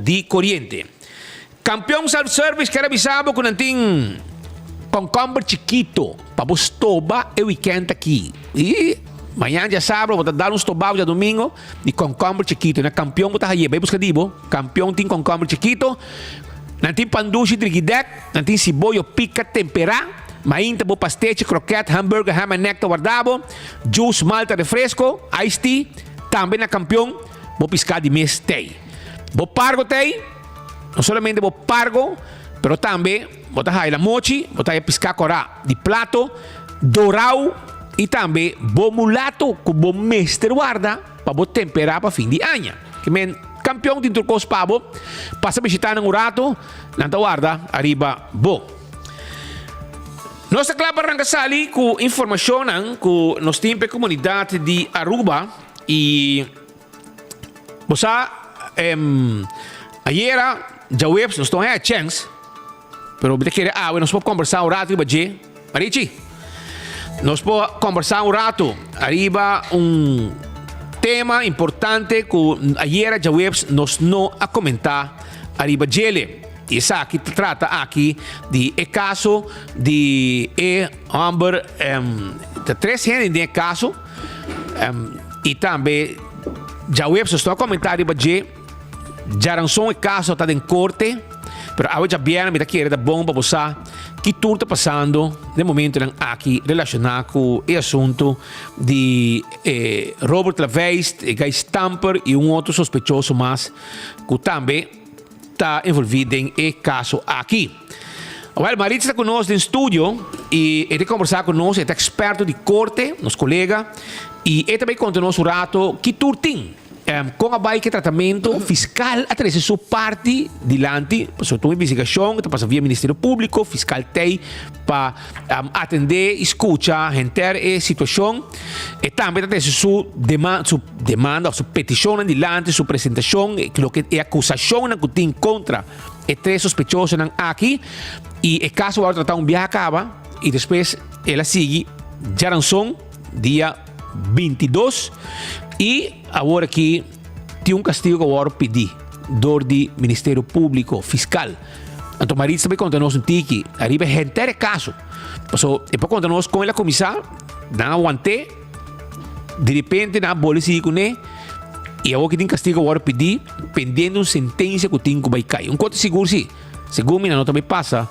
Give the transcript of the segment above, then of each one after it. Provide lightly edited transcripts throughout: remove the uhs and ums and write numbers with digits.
de corriente. Campeão self-service, quero avisar que não tem concombre chiquito para você tobar o weekend aqui. E amanhã já sábado, vou dar uns tobados já domingo de concombre chiquito. Na campeão, vou estar aí, vai buscar dibo. Campeão tem concombre chiquito. Não tem panduche, triguidec, não tem cibolho, pica, temperar. Mainta, bo pastete, croquete, hambúrguer, ham and nectar guardado. Juice, malta, refresco, iced tea. Também na campeão, vou piscar de mês tei. Vou pargo tei. Não somente vou pargo, pero também vou estar a mochi, vou estar a piscar corá de plato, dourau e também vou mulato com bom mestre guarda para vou temperar para fim de ano. Que men campeão de turcos pabo, passa a visitar no rato, na guarda arriba bo. Nós acaba arrancar sali com informação que nós temos a comunidade de Aruba e você ayer já webs nós estamos a chance, pero você quer nós podemos conversar um rato de Marichi. Nós podemos conversar um rato arriba tema importante que ayer já webs nós não a comentar arriba dele. E essa aqui trata aqui de caso de Amber, de 3 gente de caso e também já web só está comentário de já não são caso está em corte, mas agora já vieram me daqui era bom para você que tudo está passando de momento aqui relacionado com o assunto de Robert Laveist, Guy Stamper e outro sospechoso mais que também está envolvido em caso aqui. Well, Maritza está conosco no estúdio e ele conversar conosco, ele é experto de corte, nosso colega, e ele também conta nosso rato que tudo tem com a bike tratamento fiscal através de sua parte dilante, para sua investigação, que passa via Ministério Público, fiscal tem para atender, escutar, entender a situação, e também através de sua demanda, sua petição dilante, sua apresentação, aquilo que é acusação que tem contra os 3 sospechosos aqui, e o caso vai tratar viaje acaba, e depois ela segue, já não são, dia 22, e agora aqui tem castigo que agora pedir do Ministério Público Fiscal. Então, Maritza também conta-nos que arriba a entender caso. Então, depois conta-nos com a comissária, não aguantei, de repente, não bolha seguir com ele, e agora que tem castigo agora pedir, pendendo sentença que tem que vai cair. Conto seguro, sim. Segundo mim, não também passa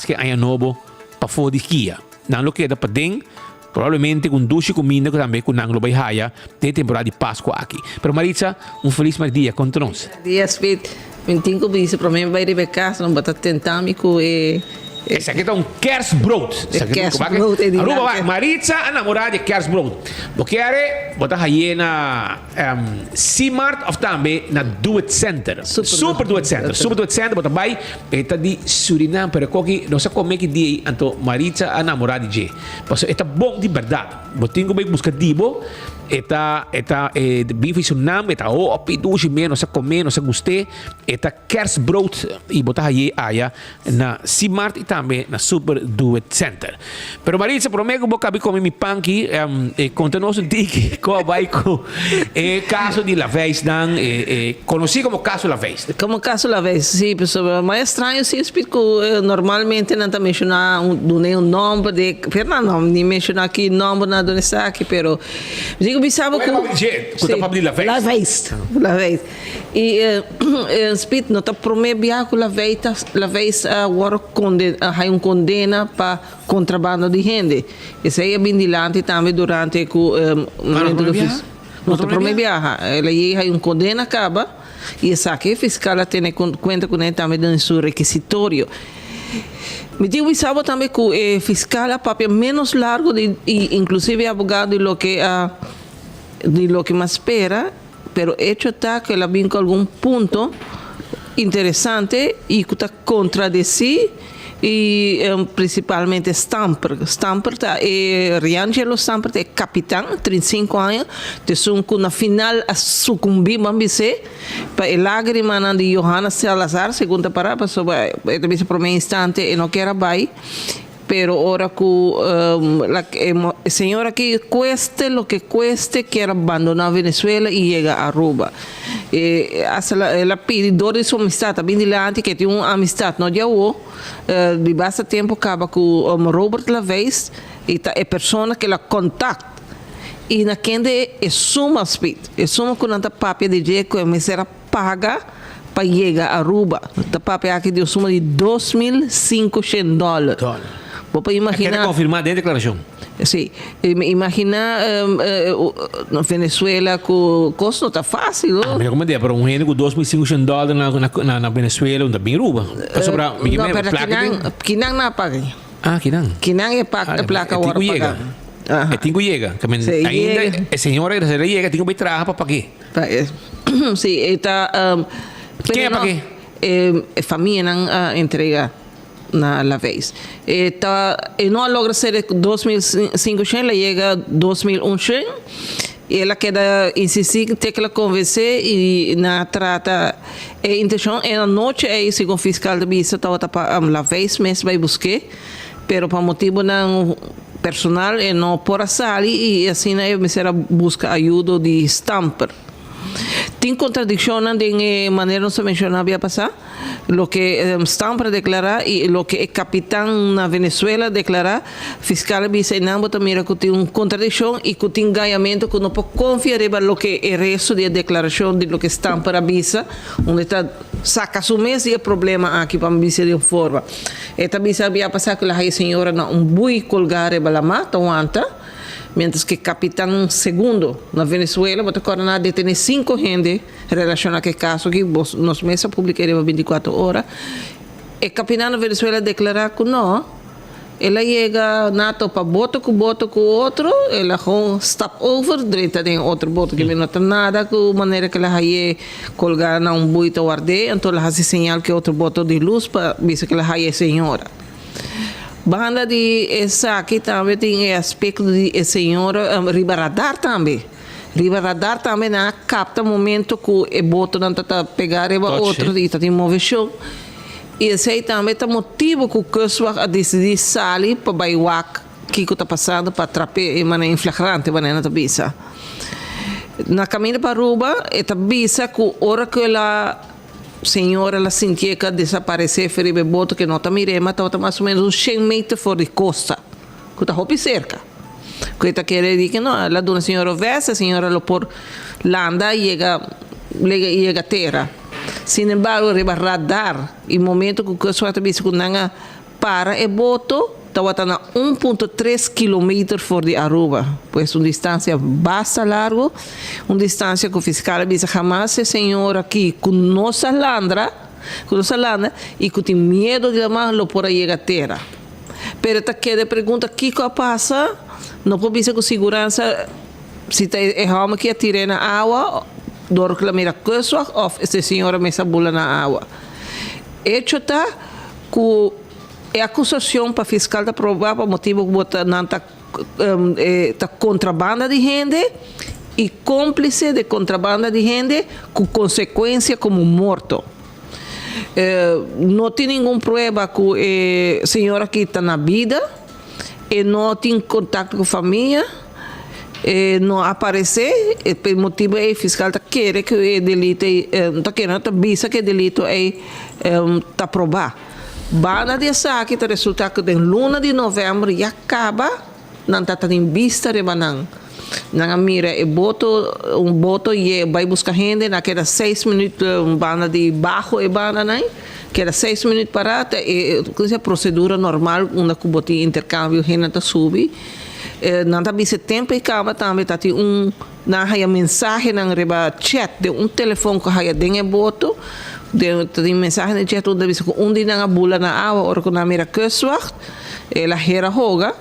que há novo para fora de Kia. Não lo queda para dentro. Provavelmente com duche comida também com Anglo Baihaya de temporada de Páscoa aqui. Pero Maritza, feliz dia contra-nos. Dia, Spit. Eu tenho que dizer para mim, vai ir para casa, não vai tentar me com esse aqui é Kersbrood. Kersbrood é Aruba, Maritza, a namorada de Kersbrood. Porque é, botar aí na C-Mart ou também na Do It Center. Super Do It Center. Super Do It Center, botar vai, está de Suriname, pero aqui, não sei como é que dia, então Maritza, a namorada de Porque está bom de verdade. Botinho que vai buscar dibo, está bife Suriname, está piduche mesmo, não sei comer, não sei gostar, está Kersbrood, e botar aí na C-Mart e também na Super Do It Center. Pero Maritza, prometo que vou acabar comer meu pão aqui, conta-nos qual vai com o caso de Laveist, conhecido como caso Laveist. Como caso Laveist, sim, pessoal, mas estranho sim, porque normalmente não está mencionando um nome de, Fernando, não mencionar aqui nome na dona aqui, pero digo, pensava que Laveist. E Spit não está prometendo que Laveist agora hay condena para contrabando de gente. Isso aí é bem dilante também durante o momento do fiscal. Não está prometendo viajar. Ela aí condena acaba e essa aqui fiscal tem conta com ele também do seu requisitório. Me digo pensava também que o fiscal a papel menos largo e inclusive abogado de lo que mais espera, pero hecho está que ela vem com algum ponto interessante e que está contra de si e principalmente Stamper Riangelo Stamper é capitão, 35 anos, que na final sucumbiu, vamos dizer, para a lágrima de Johanna Salazar, segunda parada, sobre a primeiro instante, e não quer vai, pero ahora la señora que cueste lo que cueste quiere abandonar Venezuela y llega a Aruba. Hasta la pedidora de su amistad, también delante que tiene una amistad, no ya hubo, de basta tiempo acaba con Robert Lavez y la persona que la contacta. Y na quende é suma speed, é suma com a papia de jeito que será paga para chegar a Aruba. A papia aqui deu suma de $2.500. Vou para imaginar. Quer confirmar dentro da declaração? Sim, imagina na Venezuela com custo não está fácil. Mas como é para gente com $2.500 na Venezuela, não é bem Aruba. Para sobrar, não, para Kinang na paga. Ah, Kinang. Kinang é paga, placa agora paga. É tingo chega. Ainda a senhora que chega, tingo que trabalhar para quê? Sim, está. Quem é para quê? A família não entrega na vez. Não logra ser 2.500, ela chega 2.100. Ela quer insistir, tem que ela convencer e na trata. A intenção é na noite é isso, com o fiscal de vista, está para a vez mesmo vai buscar, pero por motivo não personal não por sair e assim a mesera busca ajuda de stamper. Tem contradição de maneira não se mencionava passar, lo que stamper declara e lo que o capitão na Venezuela declara, fiscal dice não bota mira que tem uma contradição e que tem ganhamento que não pode confiar em lo que o resto da declaração de lo que stamper avisa, onde está saca su mês e o problema aqui para me de forma. Esta bisa havia passado que a senhora não bui colgar e balamata oanta, mientras que capitão segundo na Venezuela bota corona detener 5 gente relacionado a que caso que nos mesa publicaria 24 horas. E capitão na Venezuela declarar que não, ela chega nato para boto com outro, ela com stop over, direita tem outro boto que não tem nada, com maneira que ela vai colgar na buita o arde, então ela faz sinal que outro boto de luz para ver que ela vai senhora. Banda de essa aqui também tem aspecto de senhora ribaradar também. Ribaradar também na capta momento que o boto não está pegar e outro e está em movimento. E esse aí também está motivo que o pessoal decidir sair para baiuac que está passando para traper de maneira inflagrante, maneira da bisa. Na caminho para Aruba, esta bisa que a hora que ela senhora ela sentia que desaparecer feribe boto que não está mirema, estava mais ou menos uns 100 metros fora de costa, que está roupa cerca. Que está querendo dizer que não, ela dona senhora veste, a senhora lo por landa e chega a terra. Sin embargo, arriba radar, e momento que o pessoal está vendo que não para e boto, estava a 1.3 km fora de Aruba, pois uma distância bastante larga, uma distância que o fiscal diz jamais a senhora aqui com nossa landra, e que tem medo de levar-lo por aí a terra. Pero está querendo pergunta o que passa, não pode dizer com segurança se é alma que atira na água, do que mira coisa ou essa senhora me sabula na água. Hecho está que é acusação para fiscal da provar por motivo que bota nanta contrabanda de gente e cúmplice de contrabanda de gente com consequência como morto. Não tem nenhuma prova que a senhora que está na vida e não tem contato com a família. Não aparecer, pelo motivo é fiscal está querendo que o delito está querendo visa que o delito está provar. Bana de saque está resulta que em luna de novembro já acaba, não está em vista de banang. Não mira boto e vai buscar gente naquela 6 minutos bana de baixo e bana não, que era 6 minutos parada e a procedura normal onde que bote intercâmbio gente está subir. Não está bem tempo e calma também está na mensagem na reba chat de telefone que haya dengue boto de mensagem de chat onde diz que dia na bula na água or que na mira kuswacht ela hera hoga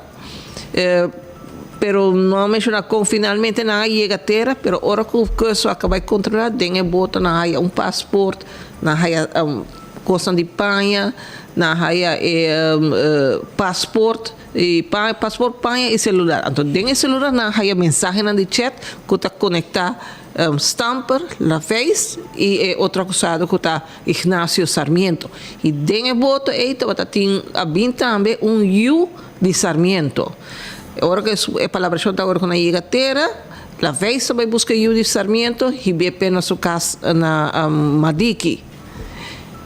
pero não menciona com finalmente na chega terra pero ora que o kuswacht vai controlar dengue boto na haya passaporte na haya costa de panha na haya passaporte e passport panha e celular. Então, dentro do celular na haya mensagem na de chat que está conectar Stamper, La Face e outra coisa que está Ignacio Sarmiento. E dentro do voto tem a bem também U de Sarmiento. Agora que a palavra está agora quando chega a terra, La Face também busca U de Sarmiento e vê apenas o caso na Madiki.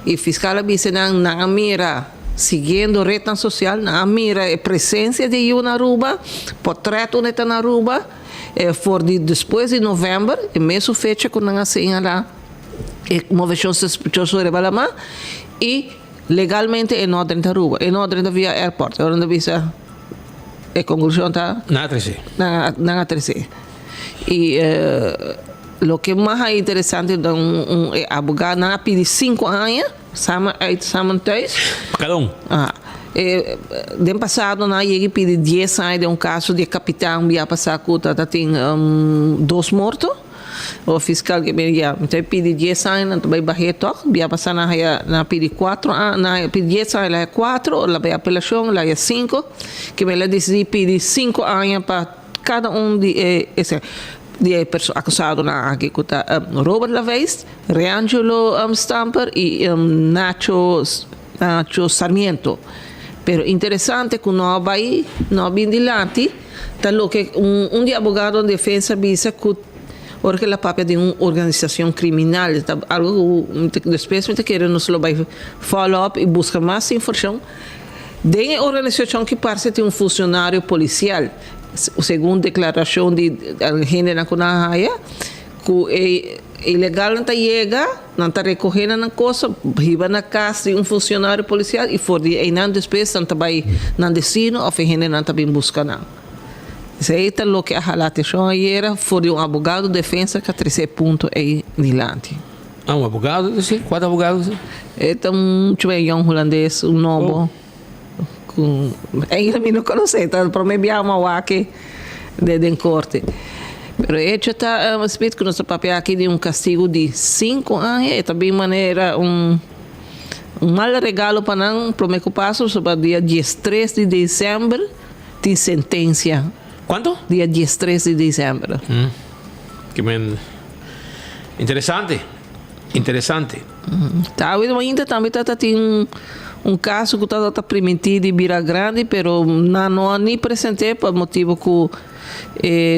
E fiscal avisa na mira seguindo a rede social, na mira a presença de U na Aruba, portreto na Aruba, depois de novembro, e mesmo fecha com a senha lá, uma versão sospechosa de Balamá, e legalmente em ordem da Aruba, em ordem da via airport, onde avisa a conclusão está Na 13. na 13. E o que mais é interessante é um advogado não pede 5 anos, samen thuis. Cada um. Den passado, na ele pede 10 anos de um caso de capitão via passar que tem 2 mortos. O fiscal que então pede 10 anos, também barrei toque, via passar na pede 4 anos, na pede 10 anos, lá é 4, lá é apelação, lá é 5, que me decidi pedir 5 anos para cada um de acusado na aqui que está Robert Laveste, Reangelo Stamper e Nacho Sarmiento. Pero interessante que não vai de lati, tal que de advogado de defesa visa que porque a papel de uma organização criminal, algo depois me quer nos lo vai follow up e busca mais informação. De organização que parece de um funcionário policial, segundo declaração de alguém na Kunahaya, que ilegal não chega, não está recorrendo na coisa, riba na casa de um funcionário policial e for de aí depois não está vai não destino ou gente não está bem buscando. Isso aí é o que a relatação era for de um advogado de defesa que 13 pontos aí adiante. Um advogado, sim? 4 advogados? É um holandês, um novo. Ainda não conheço, então para mim é uma aqui de corte. Pero ele está escrito que nosso papel aqui de um castigo de 5 anos e também maneira um mal regalo para não para o passo sobre o dia 13 de dezembro tem sentença. Quanto? Dia 13 de dezembro. Que bem interessante. Tá, ainda também tem um caso que está permitido de Vira Grande, pero não nem presentei por motivo que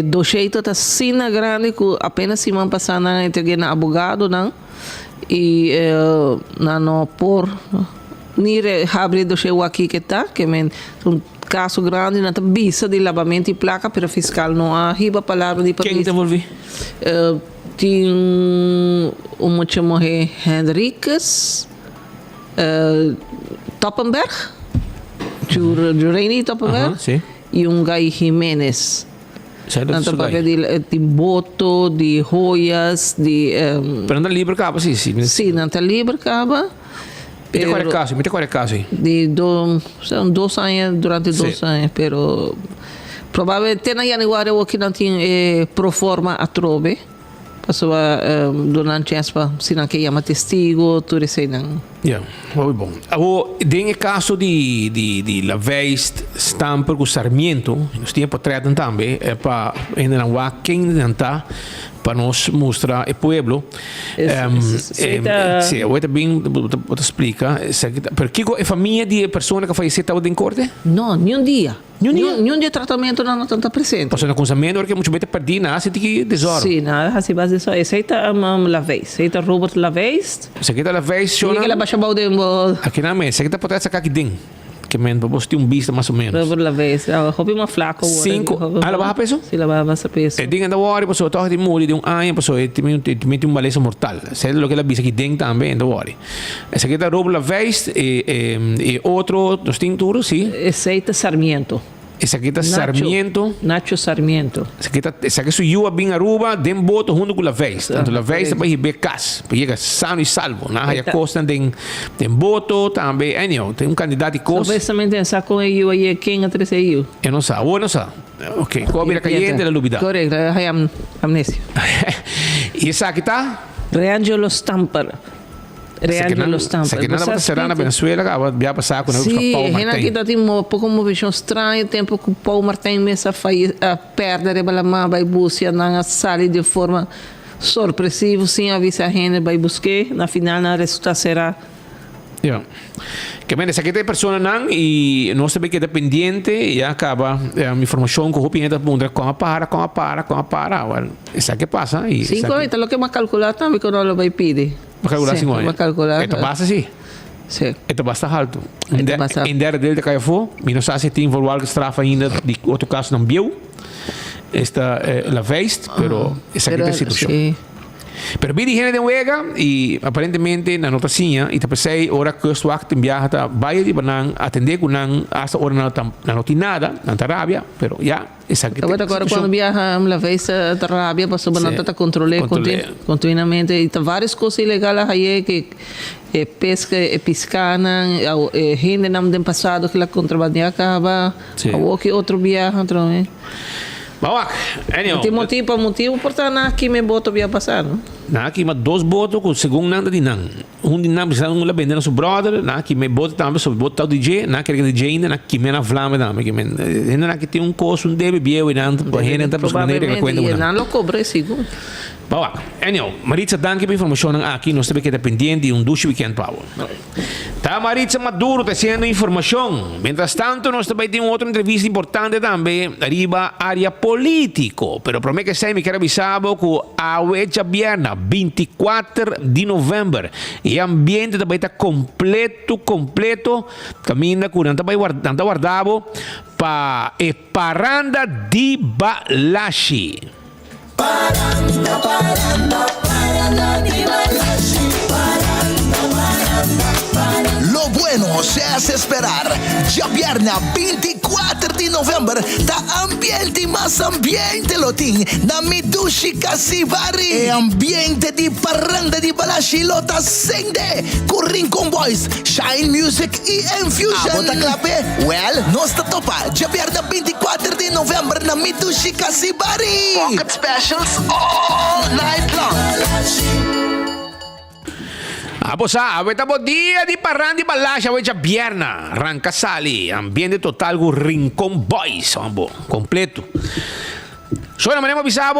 do jeito está sina grande que apenas se man passar na entreguei na advogado não e não por nem abre do jeito aqui que está que men um caso grande não tem visa de lavamento de placa pero fiscal não arriba a palavra de quem te envolvi tem uma chama Henriques Toppenberg Jureni Toppenberg sim. e Guy Jiménez. Tanto papel de boto, de joias, de... Pero anda livre acaba, sim. Sim, anda livre acaba. Mete qual é o caso? São 2 anos, durante 2 anos, pero... Provavelmente, tem aí agora o que não tem pro forma a trove. Passou durante a se não quer chamar testigo, tudo isso aí não. Muito bom. Agora, tem o caso de Laveste, Stamper com Sarmiento, nós tínhamos portreto também, para ainda não há quem não está, para nos mostrar o povo. Sim, eu também vou te explicar. Porque a família de pessoas que faleceu estava em corte? Não, nenhum dia. Nenhum dia de tratamento não está presente. Passou no consamento, porque muitas vezes perdi, não, você tem que desordem. Sim, não, assim, base disso. Esse aí está Laveste, esse aí está Robert Laveste. Esse aqui está Laveste, Esse aqui está Bachabau de... Aqui não é, esse aqui está portreto aqui dentro. Que men para ter vista mais ou menos. Robert Laveste, houve uma flaca. 5, ela vai a peso? Sim, ela vai a peso. Diga da hora, pessoa toca de morrer de ano, pessoa tem uma beleza mortal. Sei o que ela visa aqui dentro também, da hora. Esse aqui está Robert Laveste e outro dos tinturos, sim. Esse aí está Sarmiento. Esse aqui está Sarmiento. Nacho Sarmiento. Esse aqui sou eu bem Aruba, dem boto junto com Laveste. Tanto Laveste para ir becas, para ir sano e salvo. Na área costa tem boto também. Tem candidato de costa. Talvez também tem saco eu aí quem atrás eu. Eu não sei, ou não sei. Ok, cobre a caliente da lubida. Correto, amnésia. E esse aqui está? Reangelo Stamper. reagir los tampos. Se que nada será na Venezuela, vai passar com Sim, Paulo Renan aqui Martin. tem um pouco uma visão estranha, tempo que o Paulo Martin mesmo a perder a mão, vai buscar na sala de forma surpresiva, sem avisar a gente, vai buscar, na final, na resultado será. Yeah. Que bem, essa aqui tem pessoa não e nós também que é pendiente e acaba a informação que o pinta bunda com a para. Well, isso aqui passa e 50, lo que me calcular também que não lo vai pedir. Para calcular 50. Para calcular. Esto passa sim. Sim. Esto basta alto. Esto basta. Em der dele de cai for, mi não sabe se tem valor que strafa ainda de outro caso não viu. Esta la veist, pero essa aqui é a situação. Sim. Pero vi higiene de huega y aparentemente na notacinha e te pensei ora que estou acto em viaje ta vai de banang atender com nan hasta ora na notinada na Tarabia, pero ya essa aqui. Agora quando viaja uma vez a Tarabia passou banana tá controlar continuamente e tá várias coisas ilegais aí que pesca piscana gente não tem passado que la contrabandia acaba ou que outro viaja também. Bawak, anyway. Tem motivo portanto aqui me boto via passar, não? Na aqui mas dois botos com segundo nada de nan. Um de nan precisa um lá vendendo seu brother, na aqui me boto também sobre boto DJ, na que DJ ainda na que me na flama também que me ainda na que tem um coço um debe bie e não com gente não para maneira que cuenta não. Não lo cobre segundo. Bawak, anyway, Maritza danke pela informação aqui nós também que dependente de duche weekend power. Tá Maritza Maduro trazendo informação. Mientras tanto nós também temos outra entrevista importante também arriba área político, pero para mim que sei me quero avisar que a wecha viernes 24 de novembro e ambiente também está completo caminha com tanta guardado para parranda de Balashi. Paranda di Balashi. Lo bueno se hace esperar. Ya viernes 24 de novembro ta ambiente más ambiente loting na Midushi Kasibari. E ambiente di parranda di Balashi lota sende con Rincon Boys, Shine Music e Infusion. Bota clape? Well, nosta topa. Ya viernes 24 de novembro na Midushi Kasibari. Pocket specials all night long. Estamos dia de parranda de Balashi, hoje é viernes, arranca sali, ambiente total com Rincon Boys, completo. Só na maneira avisado,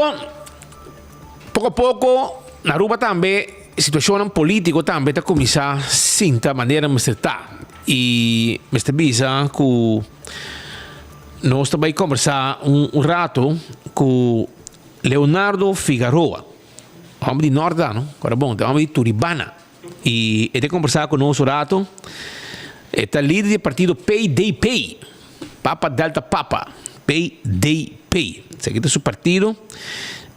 pouco a pouco, na rua também, situação política também está começando a sinta maneira mas está. E me está bisa que nós também conversar rato com Leonardo Figueroa, homem de Norte, não? Agora bom, homem de Turibana. E ele conversava conosco um rato. Ele é líder do partido PDP, Papa Delta Papa, PDP. Esse aqui é o seu partido.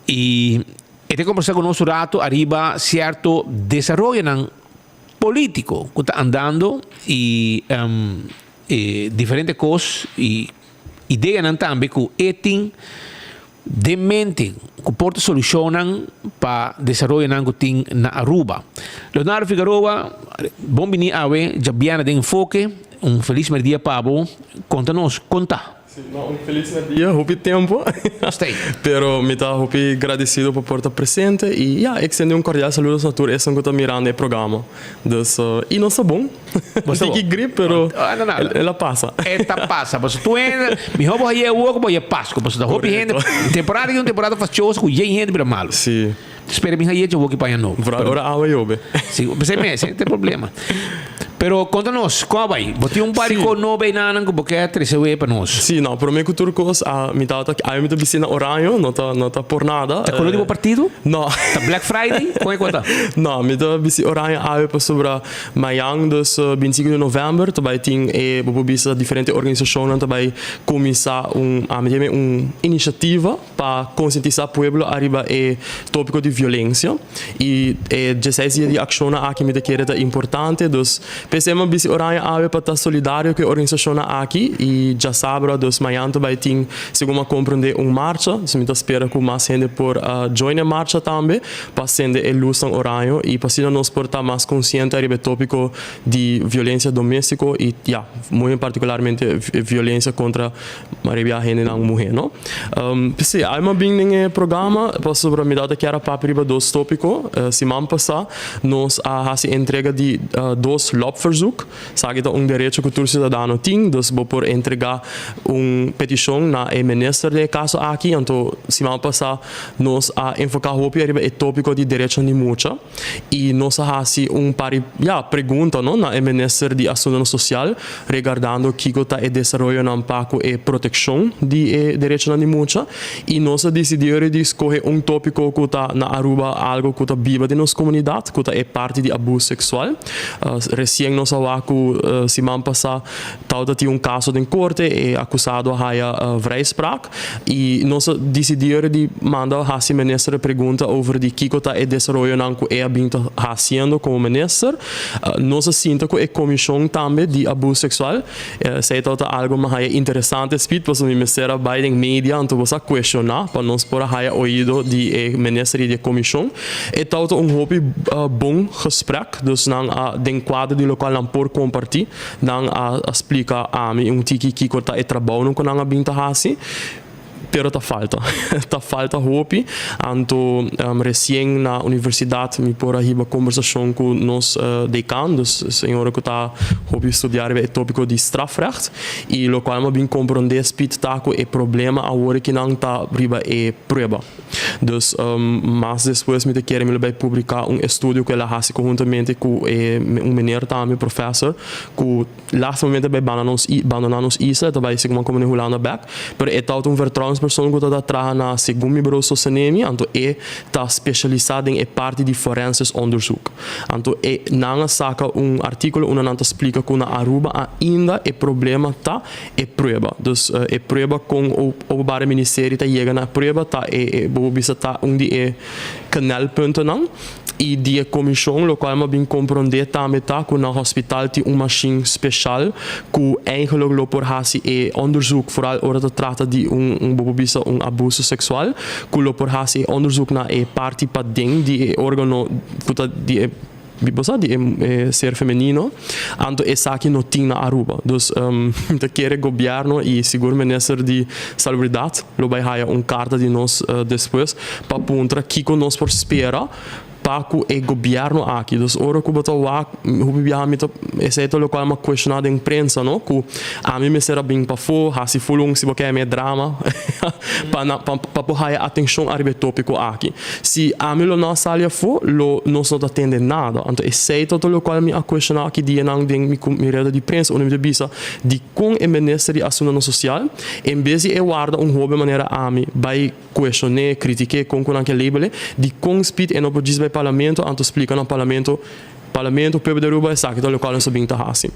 E ele conversava conosco um rato, arriba certo desenvolvimento político que está andando e diferentes coisas e ideias também que ele de mente que porta solucionam para desenvolver que tem na Aruba. Leonardo Figueroa, bom venir a ver, já viene de enfoque, feliz dia Pablo, conta-nos, conta. Sim, feliz dia, hope tempo. Pero me está hope agradecido por portar presente e extender cordial saludo a todos que estão mirando o programa. Dus, e não está bom. Tem que gripe, pero ela passa. Esta passa, mas tu me roubo aí o outro, mas é Páscoa, mas da hope gente, temporada faz shows com gente para malo. Sim. Espera minha aí eu vou que para novo. Agora a eu sim, você me sem tem problema. Pero conta-nos, como vai? Você par com nove nanan que porque trece para nós. Sim, não, para mim que turcos a me tá na horário, não tá por nada. Tá colorido partido? Não. Tá Black Friday? Como é que tá? Não, me tá bisi horário a para sobre Mayang dus 25 de novembro, também tem bisa diferentes organizações também começar iniciativa para conscientizar o povo arriba tópico de violência e 16 dias de ação aqui me quer é importante, dus Pensamos bisi oranje ave para estar solidário com a organização aqui e já sabe dos manhã vai ter segundo compreender marcha, se me espera que mais gente por join a marcha também, para sender a luz oranje e para se nós portar mais consciente a tópico de violência doméstica e muito particularmente violência contra a gente na mulher, não? Pensei, há uma bem no programa, posso sobre me dar que era para privar dois tópicos, se man passar, nós a entrega de dois lobverzoek, sabe que direito que o cidadão tem, dus vou por entregar petição na minister de caso aqui, então se man passar, nós a enfocar o tópico de direito de multa e nós a pergunta, não, na minister de ação social, regardando que está o desenvolvimento na paco e proteção de direito de multa e nós decidimos de escolher tópico que está na Aruba algo que está viva de nossa comunidade, que é parte de abuso sexual. Recém nós que semana passada tinha caso em corte e acusado a vrijspraak e nós decidimos de mandar a ministra pergunta over de que está o desenvolvimento que está fazendo como ministra. Nós sinto que a comissão também de abuso sexual sei que algo mais interessante speed para o ministério by media então você questionar para nós por ouído de ministério de comissão e tal hobby bom gesprek dus dan den quadro de local não por compartilhar dan explica a mim tiki que corta e trabalho com a binta hasi pero tá falta hopi anto recém na universidade me por aí uma conversação com nos decan dos senhor que tá hopi estudar o tópico de strafrecht e local bem compreender speed taco e problema agora que não tá riba e prova dus mas depois me querer me vai publicar estudo que ela faz conjuntamente com menino também professor que last momento vai abandonar nos isa vai ser uma comunidade holanda back pero é tal vertrouwens persoon que está atrás na segundo bureau socenemi, então está especializado em parte de forenses onderzoek. Então não saca artigo onde não explica que na Aruba ainda é problema tá é prova. Dus é prova com o openbare ministério tá chega na prova tá bobisa tá onde kanalpunten não e die comissão local mas bem compreender também tá que no hospital tem uma machine special que eigenlijk lo por hasi onderzoek vooral ora te trata de bobisa abuso sexual que lo por hasi onderzoek na parte pa ding die órgano die de ser feminino, então essa aqui não tem na Aruba. Dus te quer governo e seguro ministro de salubridade, lo vai haya carta de nós depois para puntra que nós por espera para o governo aqui. Dus ora que botar o biamito esse é o local uma questionada em imprensa, não? Que a mim me será bem para fora, se fulung se porque é drama, para por atenção ao tópico aqui. Se a mim não salia for, nós não atende nada. Então esse é o local me a questionar aqui dia não tem me rede de imprensa, onde me bisa de com o ministro de ação social, em vez de guarda hobby maneira a mim vai questionar, criticar com aquele label de com speed e não pode parlamento, anto explica no parlamento o povo de Aruba sabe que o local não se bem tá assim.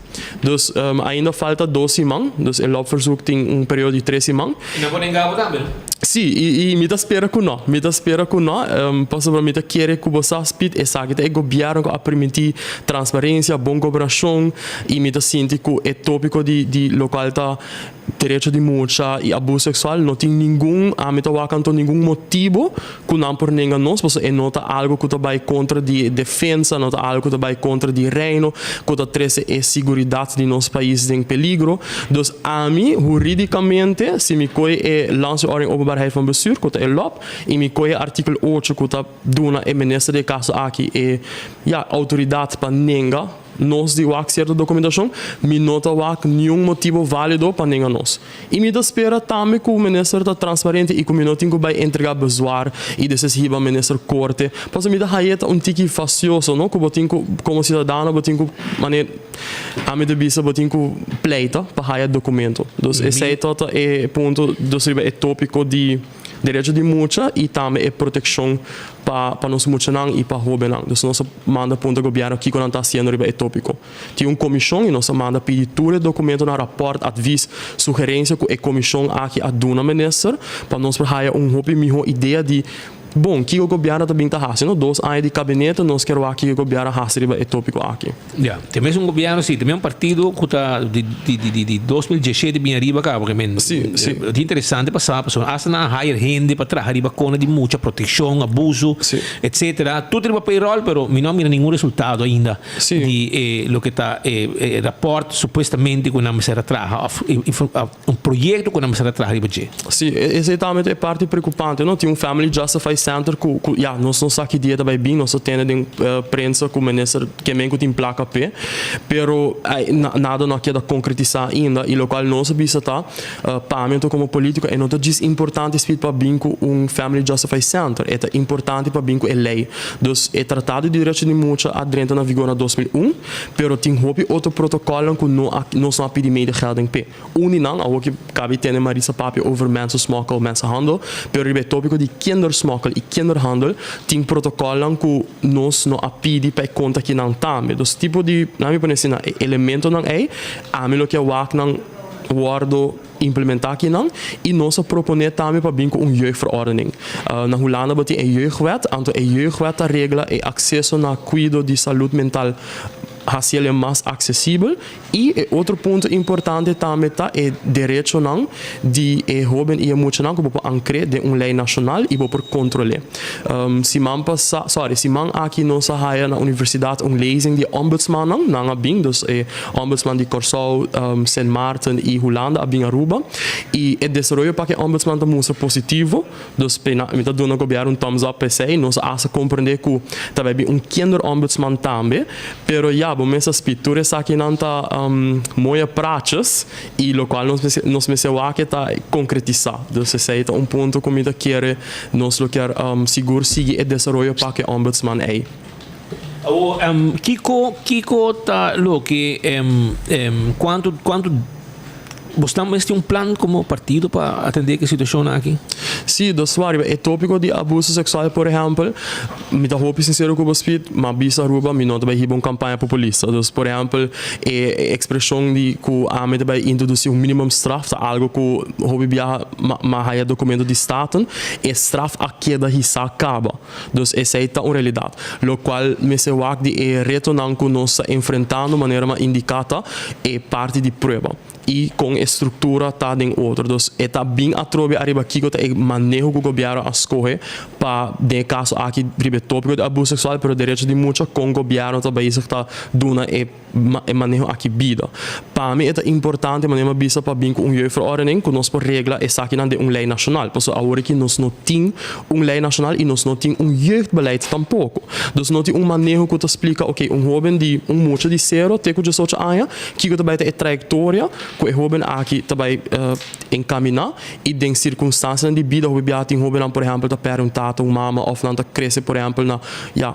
Dus ainda falta 12 semanas, dus o lobverzoek tem período de 3 semanas. E não podem ganhar também? Sim, e me espera que não, possivelmente quer que você speed e sabe que o governo a permitir transparência, boa cooperação e me sinto que o tópico de local tá direito de multa e abuso sexual não tem nenhum motivo que não por ninguém nós, porque nota algo que vai contra de defesa, nota algo que vai contra de reino, que traz a segurança de nosso país em peligro. Dus a mim, juridicamente, se me coi lance ordem openbaarheid van bestuur, que é LOP, e me coi artigo 8 que dona o ministro de caso aqui autoridade para ninguém nós de certa documentação, me nota nenhum motivo válido para ninguém nós. E me espera também que o ministro está transparente e que o ministro vai entregar bezwaar e decisiva ao ministro corte. Pois me dá tique facioso, não? Que botinho como cidadão, botinho maneira a me devisa botinho pleita para o documento. Então esse é todo o ponto do tópico de direito de multa e também a proteção para nós multanang e para robenang. Então nós manda ponto governo que quando está sendo o tópico. Tem comissão e nós manda pedir tudo documento na rapport, advies, sugerência que a comissão aqui a dona minister para nós para hobby melhor ideia de bom, que o governo também está fazendo, 2 anos de gabinete, nós queremos que o governo faça riba tópico aqui. Yeah. Tem mesmo um governo, sim, tem mesmo um partido que está de 2017 bem arriba, cara, porque é interessante passar, hasta na hire gente para trabalhar riba com de muita proteção, abuso, etc. Tudo riba payroll, pero não mira nenhum resultado ainda de lo que está rapport supostamente com a mesa trabalha, projeto com a mesa trabalha riba de. Sim, exatamente é parte preocupante, não? Tem Family Justice Center que nós não sabemos que dia também bem, nós temos prensa com o ministro que também tem placa P, pero nada não queda concretizar ainda e o qual nós bisa tá pagamento como político é nota diz importante speed para binco Family Justice Center é importante para binco é lei dus é tratado de direitos de multa adrenta na vigor na 2001 pero tem outro protocolo que não são pedimento de geld em P não a que cabe ter Marisa Papi over mensensmokkel mensenhandel pero é tópico de kindersmokkel e kinderhandel tem protocolo que nós não pedi para conta que não também dos tipo de na minha opinião elemento não é a mim o que eu não guardo implementar aqui não e nós proponer também para binco jeugdverordening. Na Holanda tem jeugdwet, anto jeugdwet a regla é acesso na cuidado de saúde mental hacia mais acessível e outro ponto importante também é direito não de jovem e muito não que pode ancrer de lei nacional e pode controlar. Se man aqui não saia na universidade lezing de ombudsman não bem dus ombudsman de Curaçao, Saint Maarten e Holanda a bem Aruba e o desenvolvimento para que ombudsman da mostra positivo dus pena me tá dando governo thumbs up para sei nós asa compreender que também kinder ombudsman também pero bom essas pinturas aqui não tá moia práticas e o qual nós me seu aqui tá concretizar então se é ponto como da quer nós lo quer seguro seguir e desenvolver para que ombudsman é Kiko tá lo que quanto você tem plan como partido para atender a situação aqui? Sim, das várias. É tópico de abuso sexual, por exemplo. Me dá roupa sincero com você, mas bisa Aruba, me não também uma campanha populista. Dus, por exemplo, é expressão de que a me também introduzir minimum straf, algo que hobby bia mas documento de Estado, é straf a queda hissa acaba. Dus, essa é uma realidade. Lo qual me se wak de retornar com nós enfrentando de maneira indicada é parte de prova. E com a estrutura tá em outro. Então, é bem atrobe arriba aqui que é manejo que o governo escolhe para, de caso aqui, ribe tópico de abuso sexual, pero direito de muita com o governo também está dando é manejo aqui vida. Para mim é importante manejo bisa para bem com jeugdverordening, que nós por regra é aqui não de lei nacional. Porque agora que nós não tem lei nacional e nós não tem jeugdbeleid tampouco. Então, não tem manejo que te explica, ok, jovem de mucho de 0 até 18 anos, que também é trajetória que o jovem aqui também encaminhar e em circunstâncias de vida o jovem jovem por exemplo tá perguntar uma mama ou não tá crescer por exemplo na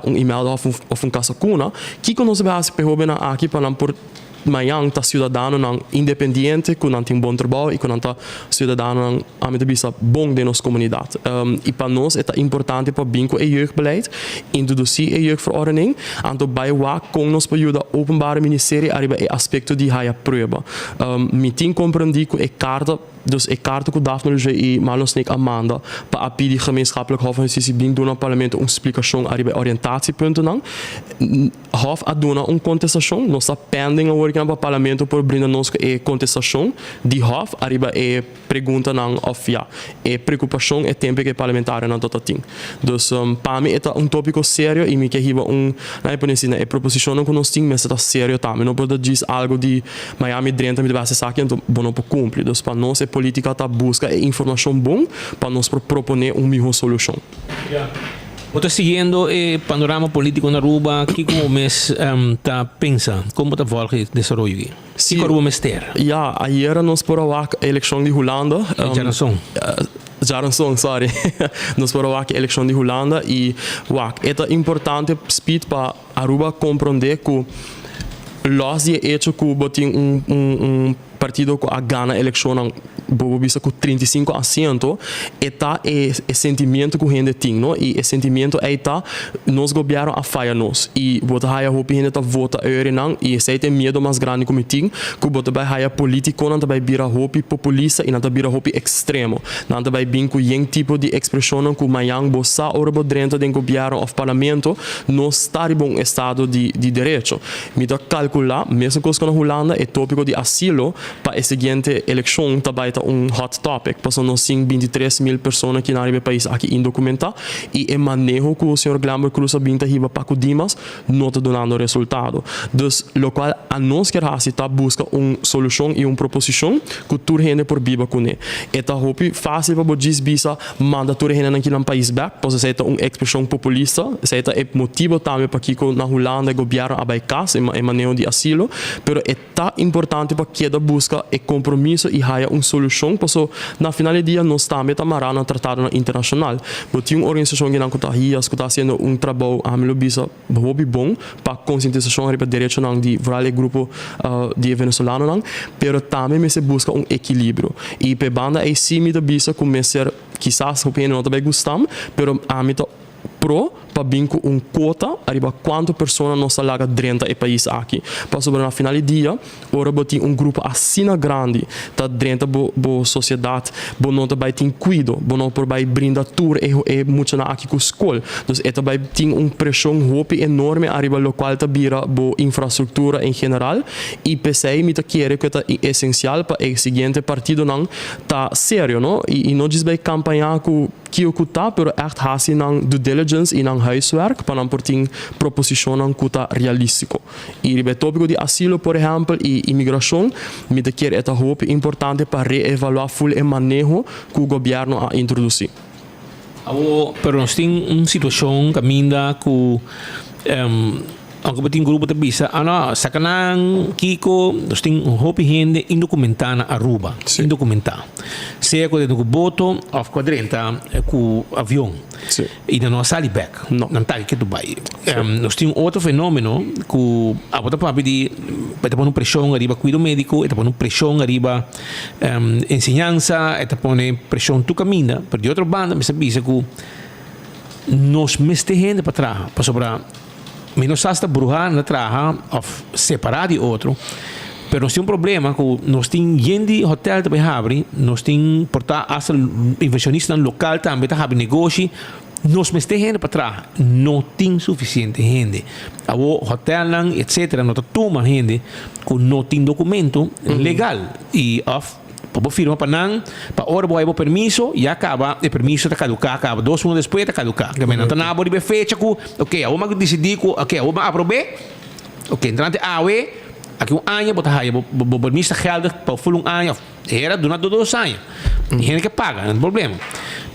e-mail ou casa cuna que nós vamos para jovem aqui para por Mayang ta cidadano não independente que não tem bom trabalho e que não tá cidadano a medida bisa bom de nossa comunidade e para nós é importante para binco e jeugdbeleid introduzir e jeugdverordening anto bij com nos ajuda openbare ministerie arriba e aspecto de haia prova meeting compreendi que é carta dus é carta que Daphne e Marlon Snake Amanda para pedir gemeenschappelijk hof van justitie bing doen aan parlement explicação arriba oriëntatiepunten não hof a doen een contestação nossa pending agora para parlamento por brinda nos que contestação de hof arriba e pergunta não of e preocupação e tempo que parlamentar não tota ting dus para mim é tópico sério e me que riba na iponesina é proposição que nós ting mas está sério também não pode dizer algo de Miami drenta me deve ser saque então bom não pode cumprir dus para nós política tá busca informação bom para nós proponer melhor solução. Você seguindo o panorama político na Aruba, que como mês tá pensa, como tá volta o desenvolvimento aqui? Sim, que Aruba mês ter? Ayer nós por a eleição de Holanda. Jaranson, sorry. Nós por a eleição de Holanda e é importante speed para Aruba compreender que los de hecho que botin partido que a gana eleição bobo bisa com 35% eta é sentimento que a gente tem, não? E é sentimento é tá nós governo a falha nós e bota haia hopi gente tá vota não e esse tem medo mais grande como tem que bota vai haia político não tá vai bira hopi populista e não tá bira hopi extremo não tá vai bem com yen tipo de expressão que mayang bossa orbo dentro do governo of parlamento nós está em bom estado de direito me dá calcular mesmo coisa na Holanda é tópico de asilo para a seguinte eleição tá vai tá hot topic passou nós 23,000 pessoas que na área do país aqui indocumentadas e é manejo que o senhor Glamour Cruz Abinta riba Paco Dimas não está dando resultado. Dus, lo qual a nós quer tá busca solução e proposição que tudo gente por biba com ele. Eta hopi fácil para bodis bisa manda tudo gente aqui no país back, pois essa é expressão populista, essa é motivo também para que na Holanda governo abai casa e manejo de asilo, pero é tá importante para que da busca e compromisso e haja solução, pois na final do dia nós também tá marana tratado internacional. Botinha uma organização que não está aí, que está fazendo trabalho a mim bisa hobby bom para conscientização a direito não de vários grupos de venezuelanos não, pero também se busca equilíbrio e pe banda é sim me da bisa começar quizás o pena não também gostam, pero a mim pro para vir com cota arriba quanto pessoas não se larga dentro do país aqui para sobre na final do dia ora botar grupo assim grande tá dentro da sociedade bom não vai ter cuido bom não por vai brindar tour e muito na aqui com escola então vai ter pressão hope enorme arriba local tá vira bo infraestrutura em geral e pensei me tá querer que tá essencial para o seguinte partido não tá sério não e não diz vai campanhar com que o tá pero echt hasi nang due diligence e nang huiswerk para porting proposição que tá realístico e ribe tópico de asilo por exemplo e imigração me te quer eta hope importante para reevaluar full e manejo que o governo a introduzir. Pero nós tem situação caminda que ang kabating grupo ta bisa sakanang Kiko nós tem hopi gente indocumentada na Aruba indocumentada seja com o boto of quadrenta com avião e não sai back não tá aqui Dubai nós tem outro fenômeno que a bota para pedir para pôr pressão arriba cuido médico para pôr pressão arriba ensinança para pôr pressão tu caminha para de outra banda me sabia que nós meste gente para trás para sobrar menos hasta brujar na traja of separado de outro pero nós tem problema que nós tem gente hotel também abre nós tem portar hasta inversionista local também tá abre negócio nós meste gente para trás não tem suficiente gente a hotel lang etc não tá toma gente que não tem documento legal e of para firma para não para hora boa permisso e acaba o permisso está caducar acaba 2 anos depois está caducar que não tá na boa de fecha que ok a uma decidir que ok a uma aprove ok entrante awe aqui ano botar aí o permisso geldig para full ano era durante 2 anos e gente que paga não tem problema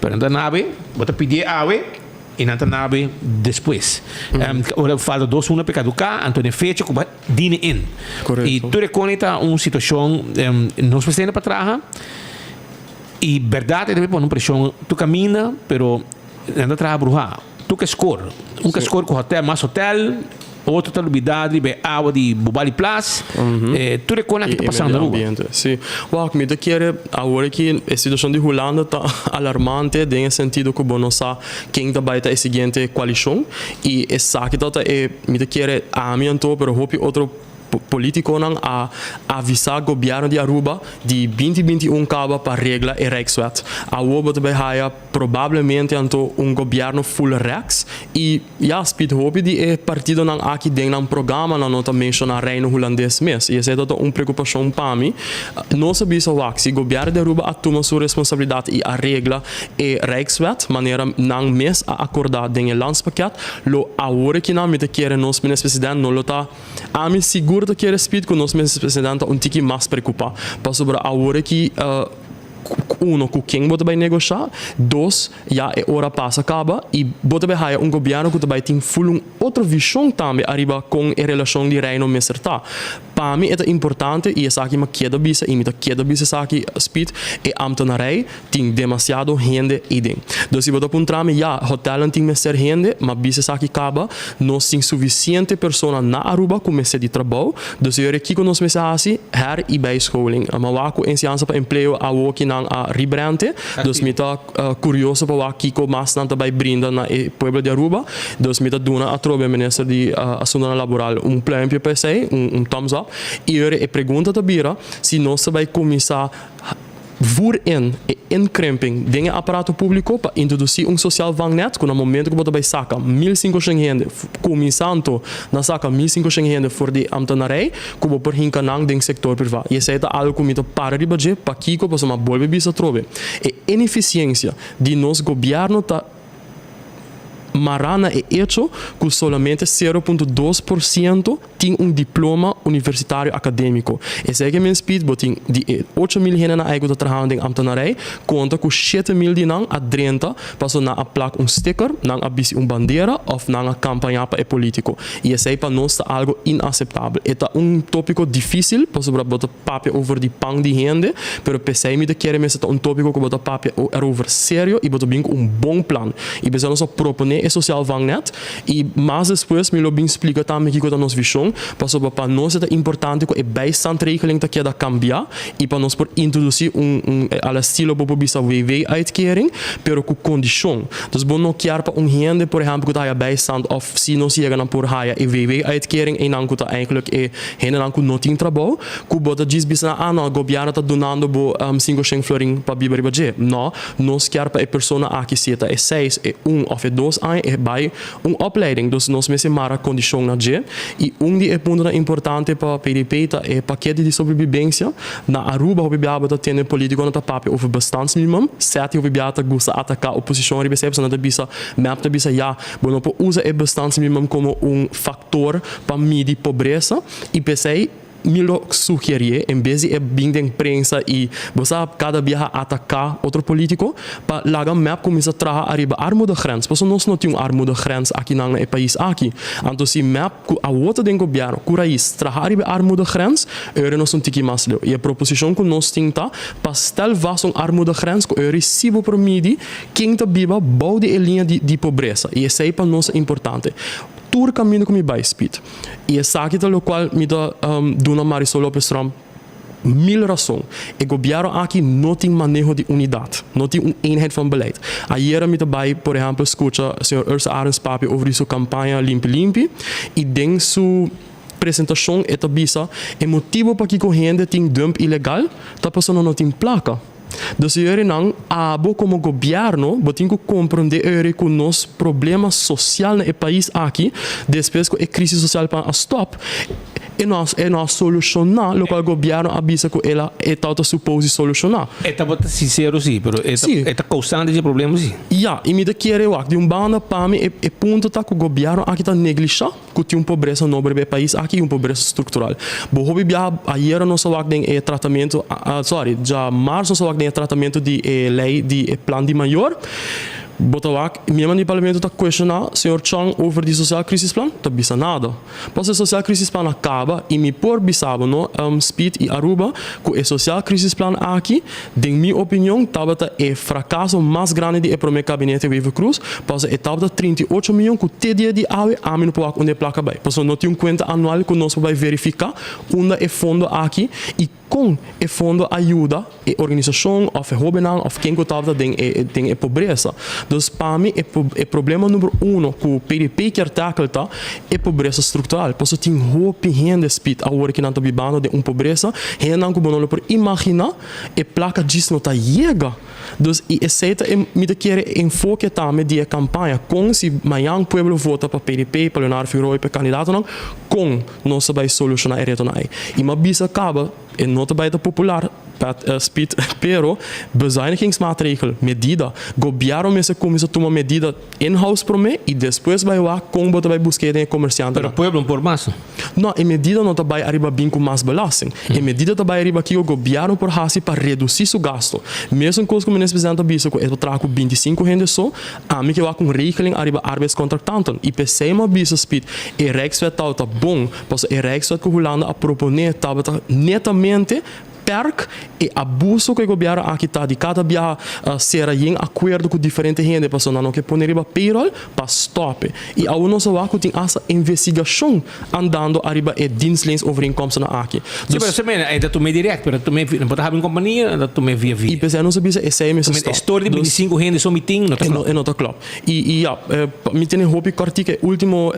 pero não na awe botar pedir awe e não tá na depois ora falta 2 anos para caducar então fecha que vai dine in e tu reconhece uma situação nós precisamos para trás e verdade também por uma pressão tu caminha pero anda trabalhar brujar tu que score que score com hotel mais hotel outra talubidade be água de Bubali Plus tu reconhece que está passando na rua sim o que me quer agora que a situação de Holanda está alarmante no sentido que não sabe quem está baita a seguinte coalição e essa que está me quer a mim então pero hope outro político não a avisar o governo de Aruba de 2021 acaba para regra e Rijkswet. A Aruba também há provavelmente então governo full Rex e speed hope de partido não aqui dentro um programa não também na reino holandês mês e essa é uma preocupação para mim. Não sabia se o governo de Aruba assuma sua responsabilidade e a regra e Rijkswet maneira não mês a acordar dentro do landspaket lo agora que não me quer nós presidente não lo tá a mim seguro que respeito que nós presidente tiki mais preocupa para sobre a hora que uno com quem você vai negociar 2 já é hora passa acaba e você vai hire governo que vai ter full outra visão também arriba com a relação de reino meserta Para mim é importante e essa aqui queda bisa e queda bisa essa aqui speed e ambtenarij tem demasiado gente aí dentro. Então se você apontar me hotel tem ser gente, mas bisa essa aqui acaba nós tem suficiente pessoa na Aruba começar de trabalho. Então se eu aqui com nós assim her e bijscholing. Maar waku em ciência para emprego a woki nang a ribrante. Dus mita curioso para aqui com mais nanta bij brinda na pueblo de Aruba. Dus mita dona a trobe minister de assunto laboral plan para você, thumbs up. E eu pergunta tabira se nós vai começar voor inkrimping dingen apparato público para introduzir social vangnet com no momento que você vai sacar 1.500 gente começando na saca 1.500 gente for de ambtenarij que você por hinkanang ding sector privado e essa é algo que me para de budget para kiko para uma bolbe bisa trobe e ineficiência de nos governo tá Marana é hecho que solamente 0,2% tem diploma universitário acadêmico. Esse é que me speed botin de 8.000 gente na eigen trabalho em ambtenarij conta com 7.000 de nang a 30 para na a placa sticker, nang a bisi bandeira ou nang a campanha para político. E esse é para nós algo inaceitável. É tópico difícil para sobre botar papel over de pang de gente, pero pensei me de querer me tópico que botar papel over sério e botar bem bom plan. E pensamos a proponer social vangnet e mais depois me lo bem explica também que com a nossa visão para nós é importante que a bijstandregeling te queda cambiar e para nós por introduzir al estilo para bisa WW-uitkering pero com condição. Dus bom não quer para gente por exemplo que tá bijstand of se não chega na por haya e WW-uitkering e não que tá eigenlijk gente não que não tem trabalho que bota diz bisa não governo tá donando bo 500 florin para biber budget. Não, nós quer para a pessoa aqui se tá 6 e 1 of 2 anos é bij opleiding. Dus nós mesmo mara condição na je e de ponto importante para PDP é paquete de sobrevivência na Aruba o biaba tá tendo político na papel over bestandsminimum 7 o biaba gusta atacar a oposição e percebe na bisa map da bisa bueno usa o bestandsminimum como fator para medir pobreza e pensei me lo sugerir em vez de bem da imprensa e você cada dia atacar outro político para lá map começa a trazer arriba armoedegrens porque nós não temos armoedegrens aqui no país aqui então se map a outra do governo curais trazer arriba armoedegrens euro nós não tiki mais e a proposição que nós temos para stel vast armoedegrens que euro sibo por midi quem tá biba bouw de linha de pobreza e isso é para nós importante tour caminho com me by speed e essa aqui é o qual me dá Dona Marisol Lopes Trump 1000 razões. O governo aqui não tem manejo de unidade, não tem eenheid van beleid. Ayer me daarbij, por exemplo, escuta o senhor Ursa Arens Papi over sua campanha Limpi Limpi e den sua apresentação é tabisa o motivo para que corrente tem dump ilegal, a pessoa não tem placa. Dus jullie dan abo como governo, botem que compreender que nos problemas social no país aqui, depois que a crise social para stop, e nós solucionar, o qual o governo avisa que ela é tal supose solucionar. É tá sincero sim, pero é tá causando esse problema sim. E me quer eu de banda para mim é ponto tá que o governo aqui tá negligenciar, que tem pobreza no país aqui, pobreza estrutural. Bo hobby bia ayer nós só tem tratamento, já março só tem tratamento de lei de plano de maior. Botawak, minha mãe de parlamento está questionando o senhor Chang over the social crisis plan, tá bisa nada. Pois o social crisis plan acaba e me por bisabo no speed e Aruba que o social crisis plan aqui, de minha opinião, tabata é fracasso mais grande de pro meu gabinete Wave Cruz, pois é tabata 38 milhões que te dia de awe a mim no onde placa vai. Pois não tem conta anual que nós vai verificar onde é fundo aqui e com o fundo ajuda a organização ou a hobenang ou quem que tabata tem pobreza. Dus para mim, o problema número 1 que o PDP quer tackle é pobreza estrutural. Porque tem roupa gente speed a hora que não está vivendo de pobreza, gente não consegue por imaginar a placa disso não está chega. Dus essa me quer enfoque também de campanha com se amanhã o povo vota para PDP, para Leonardo Figueiredo, para candidato não, com nós vai solucionar a retorno aí. E uma bisa acaba e não vai popular Speed, pero bezuinigingsmaatregel, medida, governo me se começa a tomar medida in-house para mim e depois vai lá com botar vai buscar em comerciante. Pero pueblo por massa. Não, em medida não vai arriba bem com mais belasting. Em medida vai arriba que o governo por hasi para reduzir seu gasto. Mesmo com os comunistas presidente abiso que eu trago 25 rende só, a mim que vai com regeling arriba arbeidscontractanten. E pensei uma biso Speed, e Rijkswet tá bom, pois e Rijkswet que Holanda a proponer tá netamente perk e abuso que o governo aqui está de cada dia ser em acordo com diferente gente para não que poner riba payroll para stop e a uno só que tem essa investigação andando arriba e dienstleningsovereenkomsten na aqui. Sim, mas também é da tu me direct, mas tu me não pode have uma companhia, da tu me via. E pensei não sabia se é mesmo stop. História de 25 gente só meeting, não tá claro. Não tá claro. E me tem hope que artigo último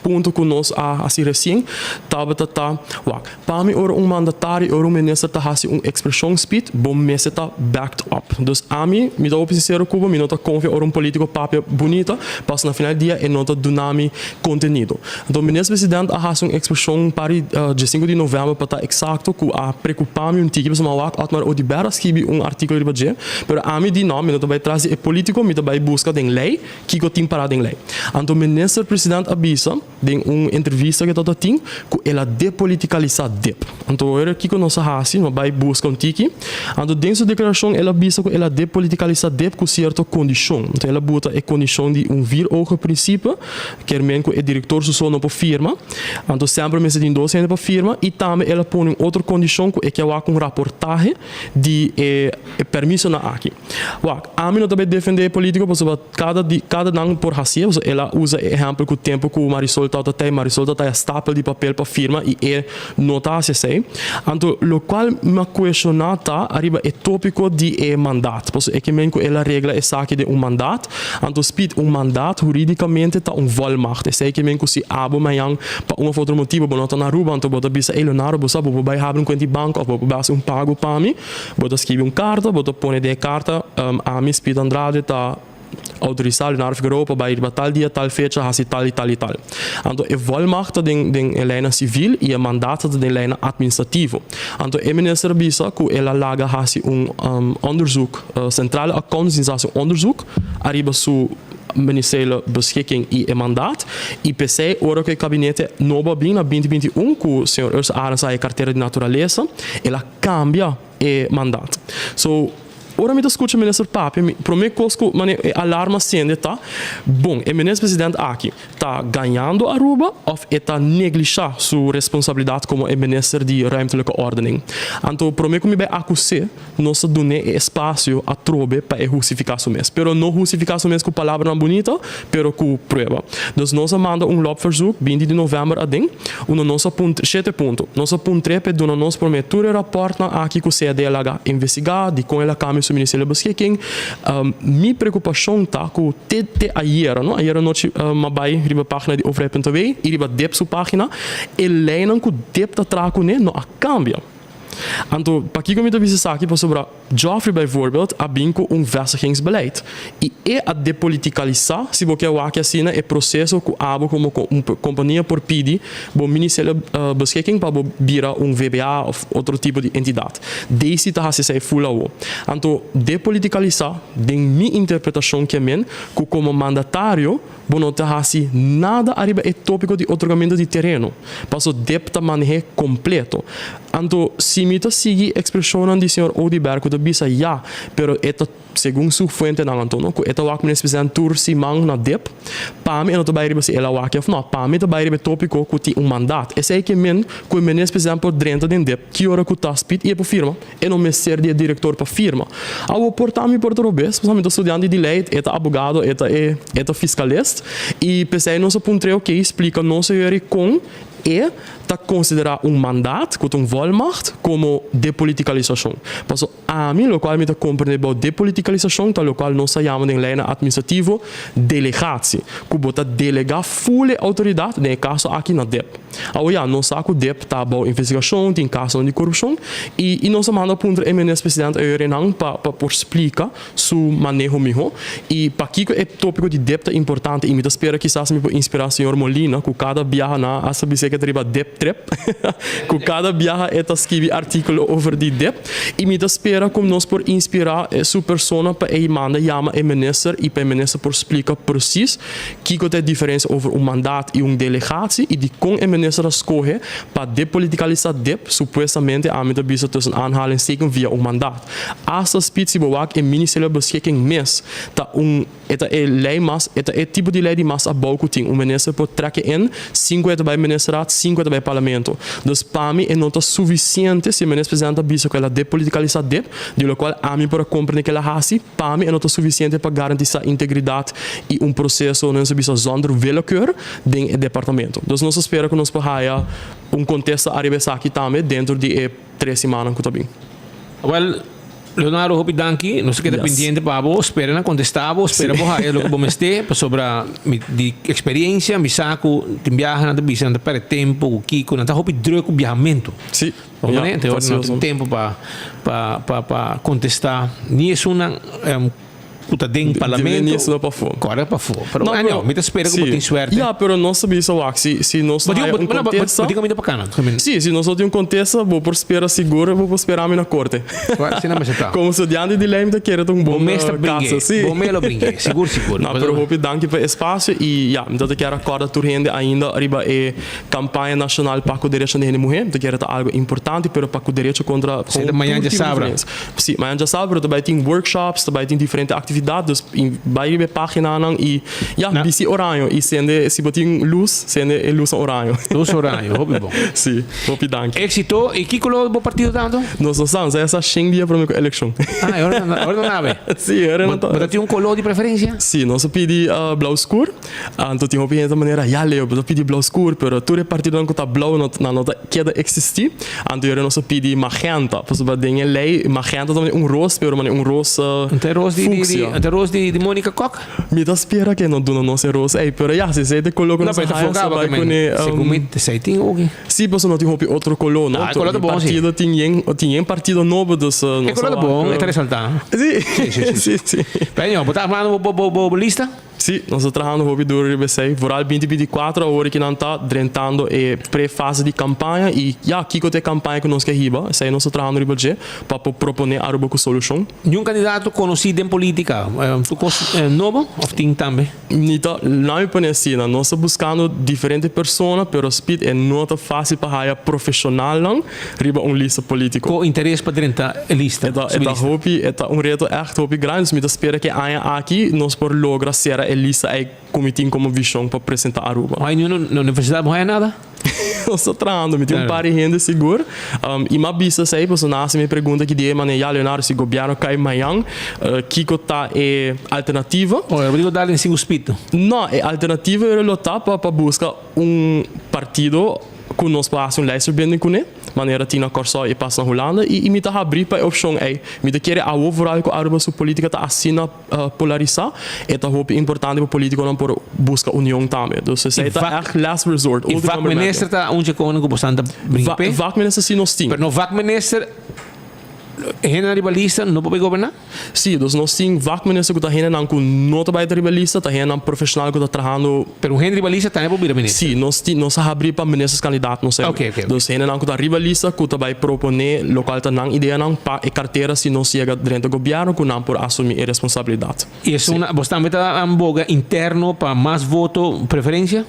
ponto que nós assim recém tava para mim mandatário ou ministro tá hasi expressão Speed, bom mês está backed up. Dus a mim, me dá sincero Cuba, me nota confia um político papel bonita, passa na final do dia e nota dunami conteúdo. Então, o ministro presidente a hasi expressão para de 5 de novembro para estar exato com a preocupar-me tique, mas uma wak atmar o de beira escrevi artigo de budget, pero a mim de não, me nota vai trazer político, me vai buscar den lei, que go tem parado em lei. Então, o ministro presidente avisa den entrevista que tota tem, que ela depoliticalizar DEP. Então, era que nós hasi, vai buscar tiki. Então, dentro da declaração, ela avisa que ela depoliticaliza DEP com certa condição. Então, ela bota a condição de vir-ogen princípio, que é que o diretor só não pode firma. Então, sempre me tem 2 para firma. E também ela põe outra condição que é um reportagem de permisso na aqui. A mim não também defender político, porque cada ano por racia, ela usa exemplo que o tempo que o Marisol está stapel de papel para firma e nota assim. Então, o qual me questionata arriba é tópico de mandato, porque é que menco ela regla é saque de mandato, então Speed mandato juridicamente tá volmacht, é que menco se abo mayang para outro motivo, bonota na ruba, então bota bisa Leonardo, bosa bo vai have conta banco, ou bota pago para mim, bota escrever carta, bota põe de carta, a mim Speed Andrade tá autorizar Leonardo Figueroa para ir para tal dia, tal fecha, hasi tal e tal e tal. Então, é volmacht den lijn civil e a mandato den lijn administrativo. Então, o minister bisa que ela laga hasi onderzoek, centrale accountinsatie onderzoek, arriba su ministeriële beschikking e mandaat. E PC, ora que o gabinete nova bem na 2021, que o senhor Ursa Arens a carteira de natureza, ela cambia o mandato. So, ora me escuta o ministro Papi, para mim, alarma acende, tá? Bom, o ministro presidente aqui está ganhando a Aruba ou está negligenciando sua responsabilidade como ministro de ruimtelijke ordening. Então, para mim, como me acusar, nós damos espaço a trobe para justificar o mês. Pero não justificar o mês com palavra bonita, pero com prova. Então, nós mandamos loopverzoek 20 de novembro a ding, nossa ponto 7 ponto. Nossa ponto 3 pedimos nós prometer rapport na aqui que o CDLH investigar, de com ela caminho o Ministério da Beschikking. Minha preocupação está com até ayer, não? Ayer à noite, mabai riba página de overheid.tv, e riba DEP sua página, e lijn que DEP está trago né, não cambia. Então, para que eu me avisa aqui sobre Joffrey bijvoorbeeld, abinco vestigingsbeleid. E a depoliticalizar, se você quer assim, é processo que abo como companhia por pedir, o Ministério da Beschikking para virar VBA ou outro tipo de entidade. Desse está se sai full ao. Então, depoliticalizar, tem minha interpretação que é que como mandatário, não está assim nada arriba é tópico de otorgamento de terreno. Passo depta manejo completo. Então, se me sigue a expressão do senhor Odiberg, da bisa ja, pero eta segundo sua fonte na Antono, que eta wak menes presidente tour si mang na dep, para mim não tá bairi se ela wak of não, para mim tá bairi tópico que tem mandato. Esse é que men que menes presidente por dentro den dep, que hora que tá spit e por firma, e não me ser de diretor para firma. Ao portar me por trobes, mas me estudante de lei, eta abogado, eta fiscalista, e pensei não se pontreu que explica não se com está considerar mandato, que volmacht, como depoliticalização. Mas a mim, lo qual me compreende about depoliticalização, tal lo qual nós chamamos em lei administrativo delegatie. Que bota delegar full autoridade, nesse caso aqui na DEP. Nós saco DEP tá about investigação, tem caso de corrupção e nós manda para o MNS presidente Eurenang para explicar su manejo melhor e para que é tópico de DEP é importante e me espera que quizás me pode inspirar o senhor Molina, que cada viaja na a saber que triba DEP trap, que cada viaja é escrever artigo over de DEP e me espera como nós por inspirar sua persona para ele manda chama o minister e para o minister por explicar precies que é a diferença over um mandato e delegatie e de com o minister escolhe para depoliticalizar DEP supostamente a met bisa tussen aanhalingstekens via mandaat. Als dat spitsie bewaakt in ministeriële beschikking mis, dat lei mas, het tipo de lei die mas abouco ting, minister pode trekken in, 5 bij ministerraad, 5 bij parlamento. Dus para mim é nota suficiente se o ministro presidente bisa que ela depoliticalizar DEP, de lo qual a mim para compreender que ela hasi, para mim é nota suficiente para garantir a integridade e processo não se bisa zonder willekeur dentro do departamento. Dus nós espera que nós possa contexto arribesaki também dentro de 3 semanas que tá bem. Well, Leonardo, hopi danki, não se queda pendiente para vos, espera na contestavo, espera vos aí lo que vos este sobre de experiência, me saco, te viaja na bisa na per tempo, o Kiko, na tá hopi druk o viajamento. Sim. Obviamente, não tem tempo para contestar. Nem é uma puta dentro parlamento. Agora para fora. Não, me espera que tem suerte. Ja, pero nós sabemos que se nós não contexto, mas diga para cá. Sim, se nós temos contexto, vou por esperar seguro, vou por esperar na corte. Como estudante de lei, me quer um bom caso, sim. Bom me lo brinque, seguro. Não, pero hope danke pelo espaço e ja, me quero acordar turhende ainda arriba é campanha nacional para o direito da mulher, me quero algo importante pero para o direito contra amanhã já sabe. Sim, amanhã já sabe, também tem workshops, também tem diferentes atividades, vai ver página e ja, bisi horário e sendo se botin luz, sendo luz horário. Luz horário, hope bom. Sim, hope danke. Éxito e que color do partido tanto? Nós estamos essa dia para a eleição. Agora não sabe. Sim, agora não. Mas tem qual de preferência? Sim, nós pedi blau escuro. Então tem uma maneira, já leu, eu pedi blau escuro, pero todo partido não está blau na nota queda existir. Então eu nós pedi magenta, pois para dengue lei magenta também rosa, pero rosa. Então rosa de Mônica Koch? Me dá espera que não dona nossa rosa, pero já se você coloca na raia vai com seguramente sei tem alguém. Sim, pois não tem outro color, não? Color bom, partido tem partido novo dos é color bom, é ressaltar. Sim. Bem, botar falando lista? Sim, nós estamos trabalhando no do RBC, vooral 2024, agora que não está drentando a pré-fase de campanha e já aqui que tem campanha que nós queremos, sei nós estamos trabalhando no RBC para proponer algo com solução. E candidato conhecido em política, tu novo ou tem também? Não me parece, nós estamos buscando diferentes pessoas, pero speed é nota fácil para a profissional não, riba lista político. Com interesse para drentar a lista. É reto echt grande, mas espero que aqui nós por lograr ser lista é comitê como visão para apresentar a Aruba. Mas na universidade não é nada? Eu estou trabalhando, me tem par de renda seguro. E uma bisa sei, porque nasce me pergunta que de maneira Leonardo se o governo cai amanhã, que tá é alternativa? Eu digo dar em 5 espírito. Não, é alternativa é lutar para buscar partido que nós passamos lijst verbinden kunnen, maneira tinha corso e passa na Holanda e me tá abrir para opção aí, me tá querer a overal com a Aruba sua política tá assina polarizar, é tá hope importante para político não por buscar união também. Então se tá last resort. E vac minister tá onde com o bastante brinque. Vac minister sim nós tem. Mas no vac minister Hena ribalista não pode governar? Sim, nós temos vac minister que está hena com nota para ribalista, está hena profissional que está trabalhando. Pero o ribalista também pode minister. Sim, nós abrir para ministros candidatos, não sei. Ok. Então hena que está ribalista que está vai proponer local tá não ideia não para a carteira se não chega dentro do governo que não por assumir a responsabilidade. E isso você também está em boga interno para mais voto preferência?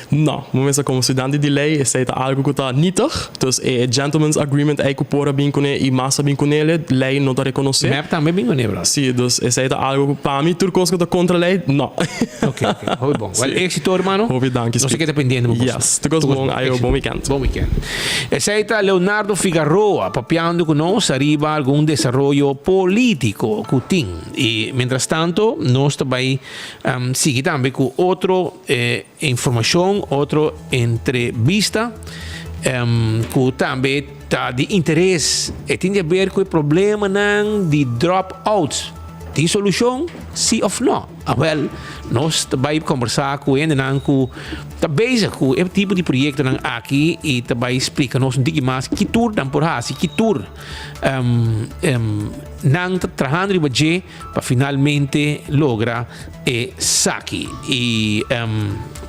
Não, mas como estudante de lei, é algo que está nítido. Então, é gentleman's agreement é que pode bem com ele e massa bem com ele, lei não está reconhecer. Mas também bem com ele, bro. Sim, então é algo que para mim, tudo que está contra a lei, não. Ok. Muito bom. Well, éxito, hermano. Muito danke. Não sei que dependendo. Yes, tudo bom. Bom weekend. Bom weekend. Esse é Leonardo Figueroa, papiando conosco, arriba algum desenvolvimento político que tem. E, mientras tanto, nós também seguimos também com outra informação, outra entrevista que também tá de interesse e tem a ver com o problema de dropouts. Tem solução? Sim ou não? Well, nós também conversar com ele, que está bezig com esse tipo de projeto aqui e também explica nós um pouco mais que tour dan por hasi, que tour nang trabajando de budget para finalmente lograr e saki e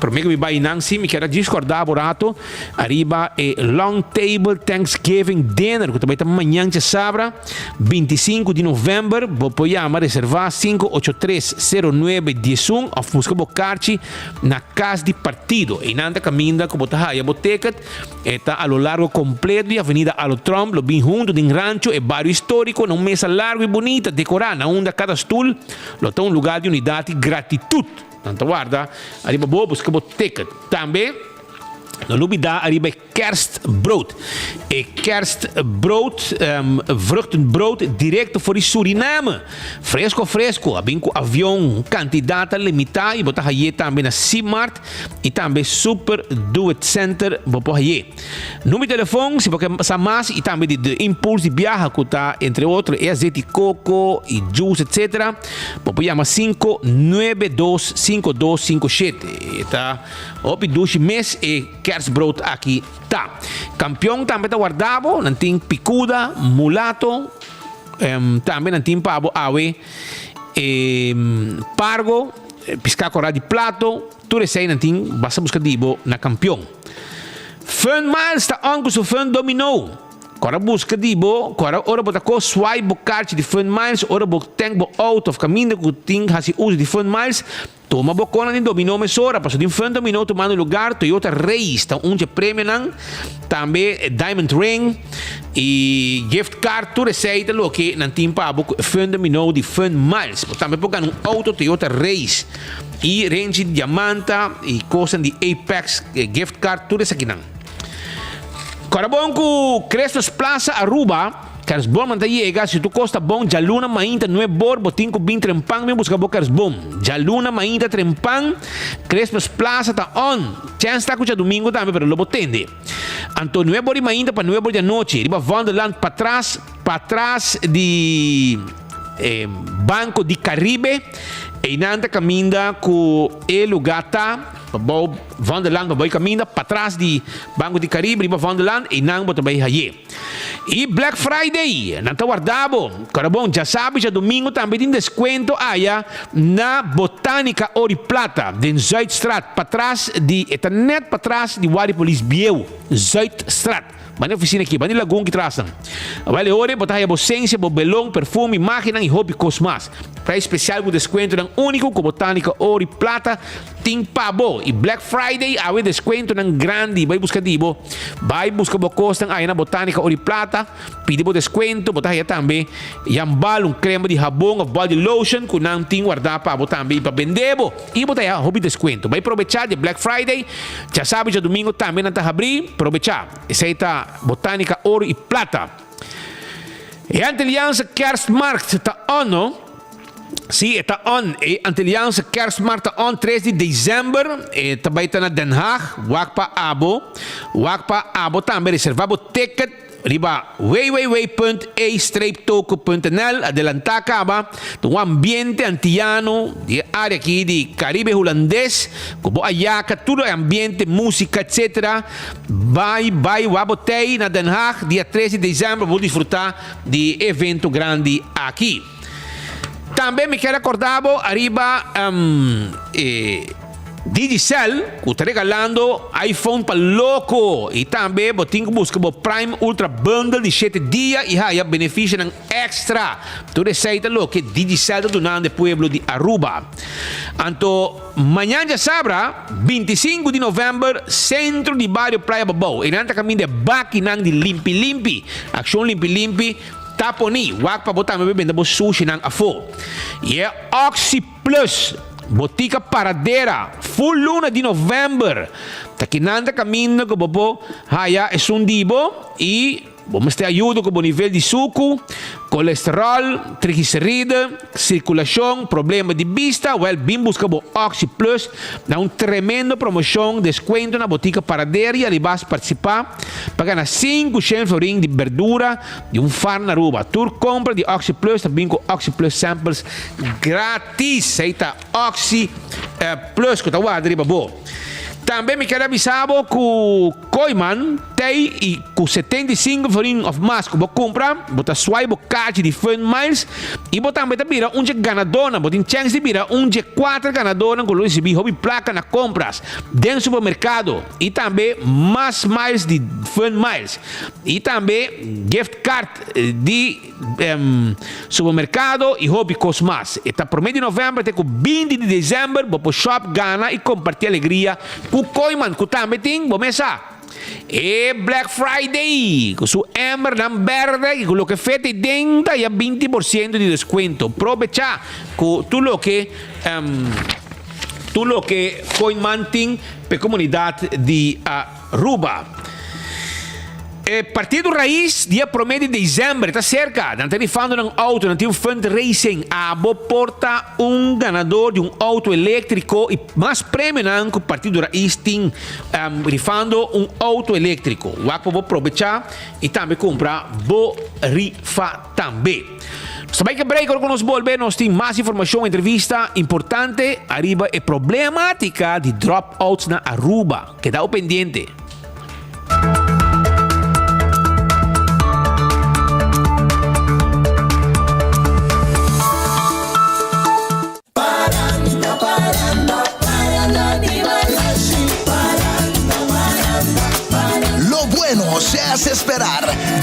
por mim que vai nang sim me quero discordar borato arriba e long table Thanksgiving dinner que também amanhã de sabra 25 de novembro vou chamar reservar 5830911 of busca bocarchi na casa de partido e nanda caminda como tá a boteca está a lo largo completo de avenida Alotrom lo bem junto de rancho e barrio histórico numa mesa larga e bonita decorada onde cada stool lo tá um lugar de unidade e gratitude tanto guarda arriba boa busca boteca também no lubida arriba kerstbrood. E kerstbrood, vruchtenbrood direct voor Suriname. Fresco, fresco. Abin com avião, candidata limitada. E botar aí também na Simart. E também Super Do It Center. Botar aí. Número de telefone, se você sabe mais. E também de impulso de viagem, que está, entre outros, é azeite de coco e juice, etc. Botar aí 592-5257. Está, op 12 mês e kerstbrood aqui. Tá. Campeão também está guardado, não tem picuda, mulato, também não tem pavo, awe, pargo, piscar corá de plato, tudo isso aí não tem, basta buscar dibo na campeão. Fun miles está on com o fun dominó. Agora busca dibo, agora ora bota com swipe bocarte de fun miles, ora bota tank bo out of caminho que tem hasi uso de fun miles. Toma bocona de dominó mesora, passou de fun dominó tomando lugar Toyota Race, tá um de prêmio não, também Diamond Ring e gift card tudo receita lo que não tem para fun dominó de fun miles, também porque um auto Toyota Race e range diamanta e coisa de Apex gift card tudo isso aqui não. Corabonco Crestos Plaza Aruba, Caras bom manta chega, se tu costa bom, já luna mainta não é bor, botin com bem trempang, me busca bocares bom. Já luna mainta trempang, Crestos Plaza tá on. Chance tá com domingo também, pero lo botende. Anto não é bor mainta para não é bor de noite, riba Wonderland para trás de Banco de Caribe, e nanta caminha com o lugar tá. Wonderland vai caminha para trás de Banco de Caribe, riba Wonderland e não bota bem aí. E Black Friday, não está guardado. Cara bom, já sabe, já domingo também tem desconto aí na Botânica Ouro e Plata, de Zuidstraat, para trás de, está net para trás de Waripolis Bieu, Zuidstraat. Mas na oficina aqui, mas na Lagoon que trazem. Vale hora, botar aí a bocência, belong, perfume, máquina e hobby cosmas. Para especial com desconto ng único com Botânica Ouro e Plata, tem pabo. E Black Friday, há desconto ng grande. Vai buscar dibo. Vai buscar bocostan aí na Botânica Ouro e Plata. Pide bo desconto, botar aí também. Yambal, crema de rabão, body lotion, com não tem guardar pabo também para vender. E botar aí hobby desconto. Vai aproveitar de Black Friday. Já sabe, já domingo também não está abrir. Aproveitar. Essa aí está Botânica Ouro e Plata. E a Aliança Kerstmarkt está on, não? Sim, está on. E a Aliança Kerstmarkt está on 3 de dezembro. E também está na Den Haag. Wakpa Abo também reservado ticket. Riba www.a-toco.nl adelanta acaba do ambiente antiano de área aqui de Caribe holandês como ayaca, tudo é ambiente, música, etc. Vai, wabotei na Den Haag dia 13 de dezembro, vou desfrutar de evento grande aqui. Também me quero acordar, arriba Digicel, que está regalando iPhone para louco. E também você busca o Prime Ultra Bundle de 7 dias e há benefício extra. Tudo receita lo que Digicel está donando ao pueblo de Aruba. Então, amanhã já sabra, 25 de novembro, centro de Barrio Praia Babou. E nanta caminho de Baquinang de Limpi Limpi. Ação Limpi Limpi. Taponi, wak pa botar me bebendo sushi ng afo. E é Oxy Plus. Botica Paradeira, full luna de novembro. Takinanda caminho que bobo haya es un dibo e vamos ter ajuda com o nível de suco, colesterol, trigliceride, circulação, problema de vista. Bem busca o Oxy Plus, dá tremendo promoção, desconto na botica Paradeira e ali vas participar, pagando 500 florim de verdura de farm na Aruba. Tu compra de Oxy Plus, também com Oxy Plus samples grátis. Aí tá Oxy Plus, que tá o Adriba Bo. Também me quero avisar que o Koiman tem e com 75 florim of mask que vou comprar, vou swipe o card de Fun Miles e vou também virar ganadora, vou ter chance de virar 4 ganadora com receber hobby placa na compras dentro do supermercado e também mais miles de Fun Miles e também gift card de supermercado e hobby Cosmas. E tá por mês de novembro até com 20 de dezembro vou para o shop Gana e compartilhar alegria com o Koiman, que também tem, vou começar. E Black Friday, com seu Ember verde, e com o que fez dentro e a 20% de desconto. Aproveita com tudo o que Koiman tem para a comunidade de Aruba. Partido Raiz, dia 1 de dezembro, está cerca. Não tem rifando um auto, não tem fundraising. A porta ganador de auto elétrico e mais prêmio não que o Partido Raiz tem rifando auto elétrico. O Aqua vou aproveitar e também comprar, vou rifar também. Sabem que break quando nos volver, nós temos mais informação, entrevista importante. Arriba é problemática de dropouts na Aruba. Queda pendiente. Se hace esperar.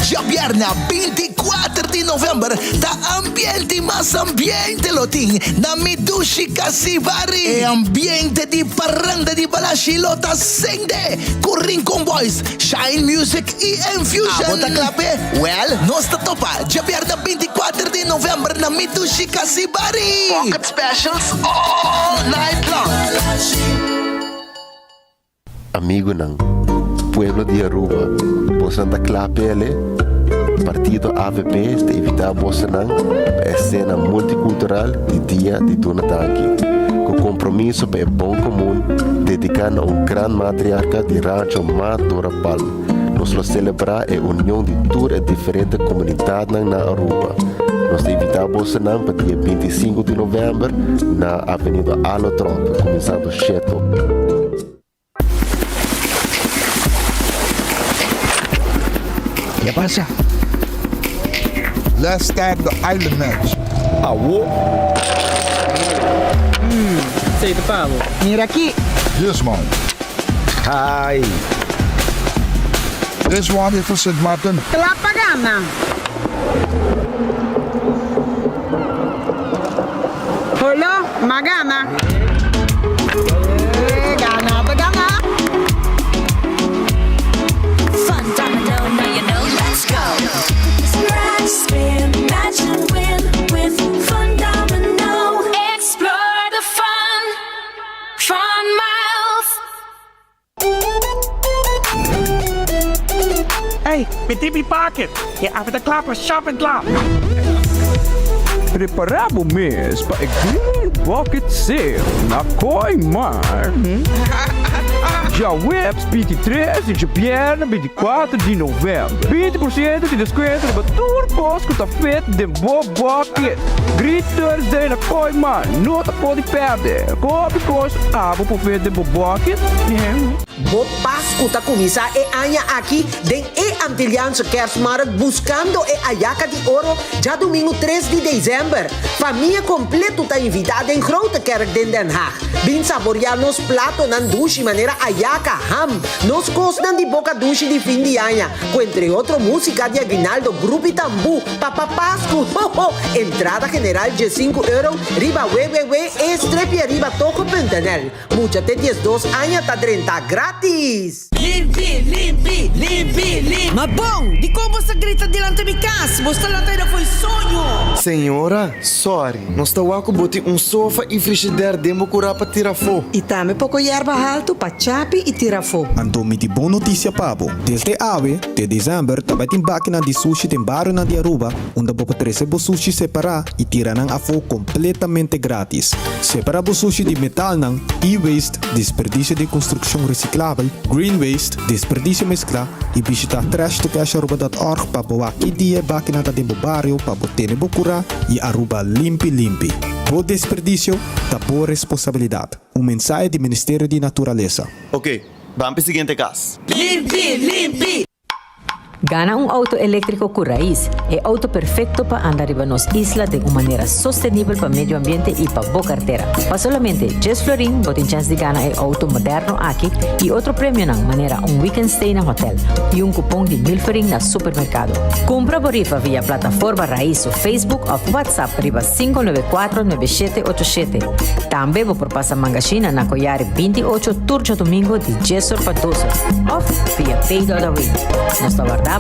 Ya viernes 24 de novembro, ta ambiente más ambiente loting na Medushi Kasibari. E ambiente di parranda di Balashilota Sende, con Rincon Boys, Shine Music e Infusion. Bota clape? Well, nostra topa. Ya viernes 24 de novembro na Medushi Kasibari. Pocket specials all night long. Amigo nang pueblo de Aruba, Santa Clapele, Partido AVP está evitar Bosanang, a cena multicultural de dia de Tunataki, com compromisso para o bom comum, dedicando a grande matriarca de Rancho Matura Palma. Nós lo celebrar a união de todas as diferentes comunidades na Aruba. Nós evitar Bosanang para dia 25 de novembro na Avenida Alotron, começando Cheto. ¿Qué pasa? Let's start the island match. Alô? Sei do Pablo. Mira aqui. Yes, man. Hi. This one is for St. Martin. La Pagana. Hello, Magana. Gana, Pagana. Fun domino, now you know, let's go. Scratch, spin, match and win with Fun Domino. Explore the fun, Fun Miles. Hey, met die pocket. Je af de klappen, shop en klap. Preparado mês para a Green Bucket Sale na Koiman. Já webs 23 e Japiana 24 de novembro. 20% de desconto para todo posto que está feito de Bob Bucket. Great Thursday na Koiman. Não te pode perder. Cobre coisa abo por feito de Bob Bucket. Bob Pasco está começar e anha aqui den e Antilliaanse Kerstmarkt buscando e ayaca de ouro já domingo 3 de dezembro. Família completa está invitada em Grote Kerk de Den Haag. Vim saborear nos pratos na douche maneira ayaca, ham, nos costas de boca douche de fim de ano. Com entre outros música de Aguinaldo, Grupo Itambu, Papa Pasco, entrada general de €5, riba wewewe e strepe riba toco.nl. Mucha te 12 anos está 30 grátis. Limpi. Mas bom, di como você grita delante de casa? Você lá atrás foi sonho. Senhora, sorry. Nós estamos a botar sofá e frigideira dentro para tirar fogo. E também pouco erva alto para chá happy e tira fo. Antomi di buona notizia papo. Desde ave, de dezember, tabai tin bakina di sushi tem baru na di Aruba, unda bo potrese bo sushi separa e tira nang afo completamente grátis. Separa bo sushi di metal nang e-waste, desperdício de construção reciclável, green waste, desperdício mescla e visita trashtocasharuba.org para boa que dia bakina da dembo barrio para botar bo cura e Aruba limpi. Bo desperdício, da boa responsabilidade. Mensagem do Ministério de Natureza. Ok, vamos para o seguinte caso. Limpi! Gana un auto eléctrico con raíz, el auto perfecto para andar en nos islas de una manera sostenible para el medio ambiente y para boa cartera. Para solamente 10 florín, botin chance de ganar el auto moderno aquí y otro premio en manera un weekend stay en hotel y un cupón de 1000 florín en supermercado. Compra borifa vía plataforma raíz o Facebook o WhatsApp riba 594-9787. También vos propasa mangachina na Coyare 28 turcho domingo de 10 para 12 o via Pay.Win. Nos guardamos.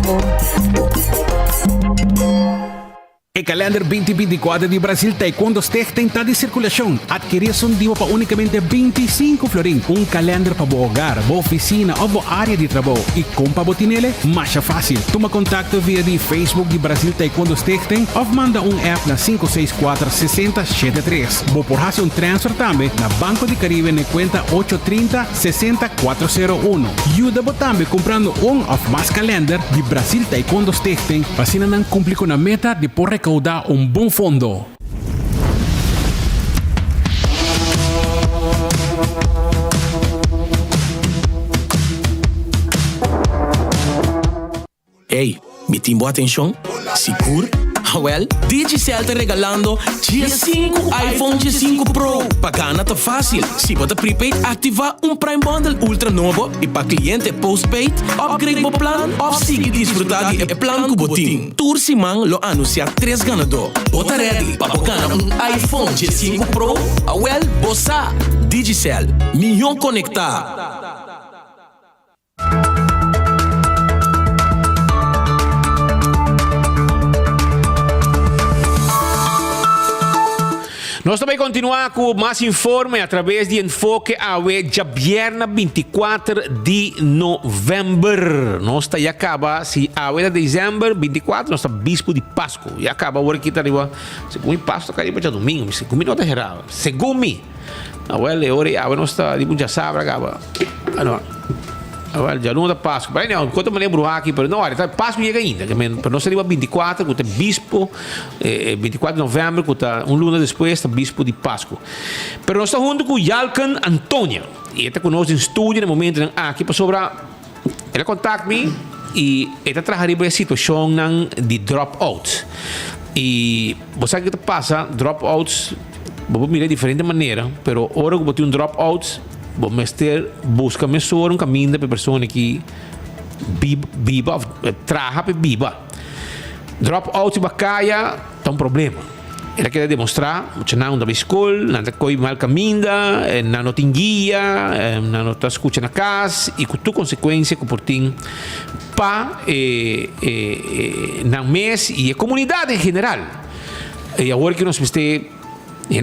O calendar 2024 de Brasil Taekwondo Stichting está de circulação. Adquirir um dia para unicamente 25 florim. Um calendar para o hogar, boa oficina ou boa área de trabalho. E compra botinele, mais fácil. Toma contato via de Facebook de Brasil Taekwondo Stichting ou manda app na 564-6073. Vou por fazer transfer também na Banco de Caribe na conta 830-60401. Ajuda também comprando ou mais calendar de Brasil Taekwondo Stichting para assim não cumprir com a meta de por recaudar bom fundo. Hey, me timbo atenção? Seguro? Well, Digicel está regalando G5 iPhone G5 Pro. Pagana tá fácil. Se você prepaid, ativa Prime Bundle Ultra novo e para cliente postpaid, upgrade o plan ou siga desfrutar de plan com botim. Tursimang lo anuncia 3 ganador. Bota ready para ganhar iPhone G5 Pro. Well, bossa Digicel, milhão conectar. Nós também continuamos com mais informe através de Enfoque AWE já viernes 24 de novembro. Nós já acaba, se AWE de dezembro 24, nós estamos bispo de Páscoa. E acaba agora que está ali, segundo Páscoa, está ali para domingo, segundo não está errado. Segundo AWE, AWE nós está ali já sabe, acaba. Já não da Páscoa. Mas não, quando eu me lembro aqui, mas não, olha, Páscoa chega ainda. Para nós seria 24, que é bispo, 24 de novembro, que é luna depois, está bispo de Páscoa. Mas nós estamos junto com Yalkan Antônia. E ele está conosco em estúdio no momento aqui para sobrar. Ele contacta-me e ele está trazendo a situação de dropout. E você sabe o que passa? Dropouts, vou mirar de diferente maneira, mas agora que eu tenho dropout, vou busca um caminho para a pessoa que viva, traga para viva. Dropout e caia é problema. Ele quer demonstrar que não da escola, não coi mal caminho, não tem guia, não está escutando na casa e com toda consequência que portim para não mês e a comunidade em geral. E agora que nós vamos ter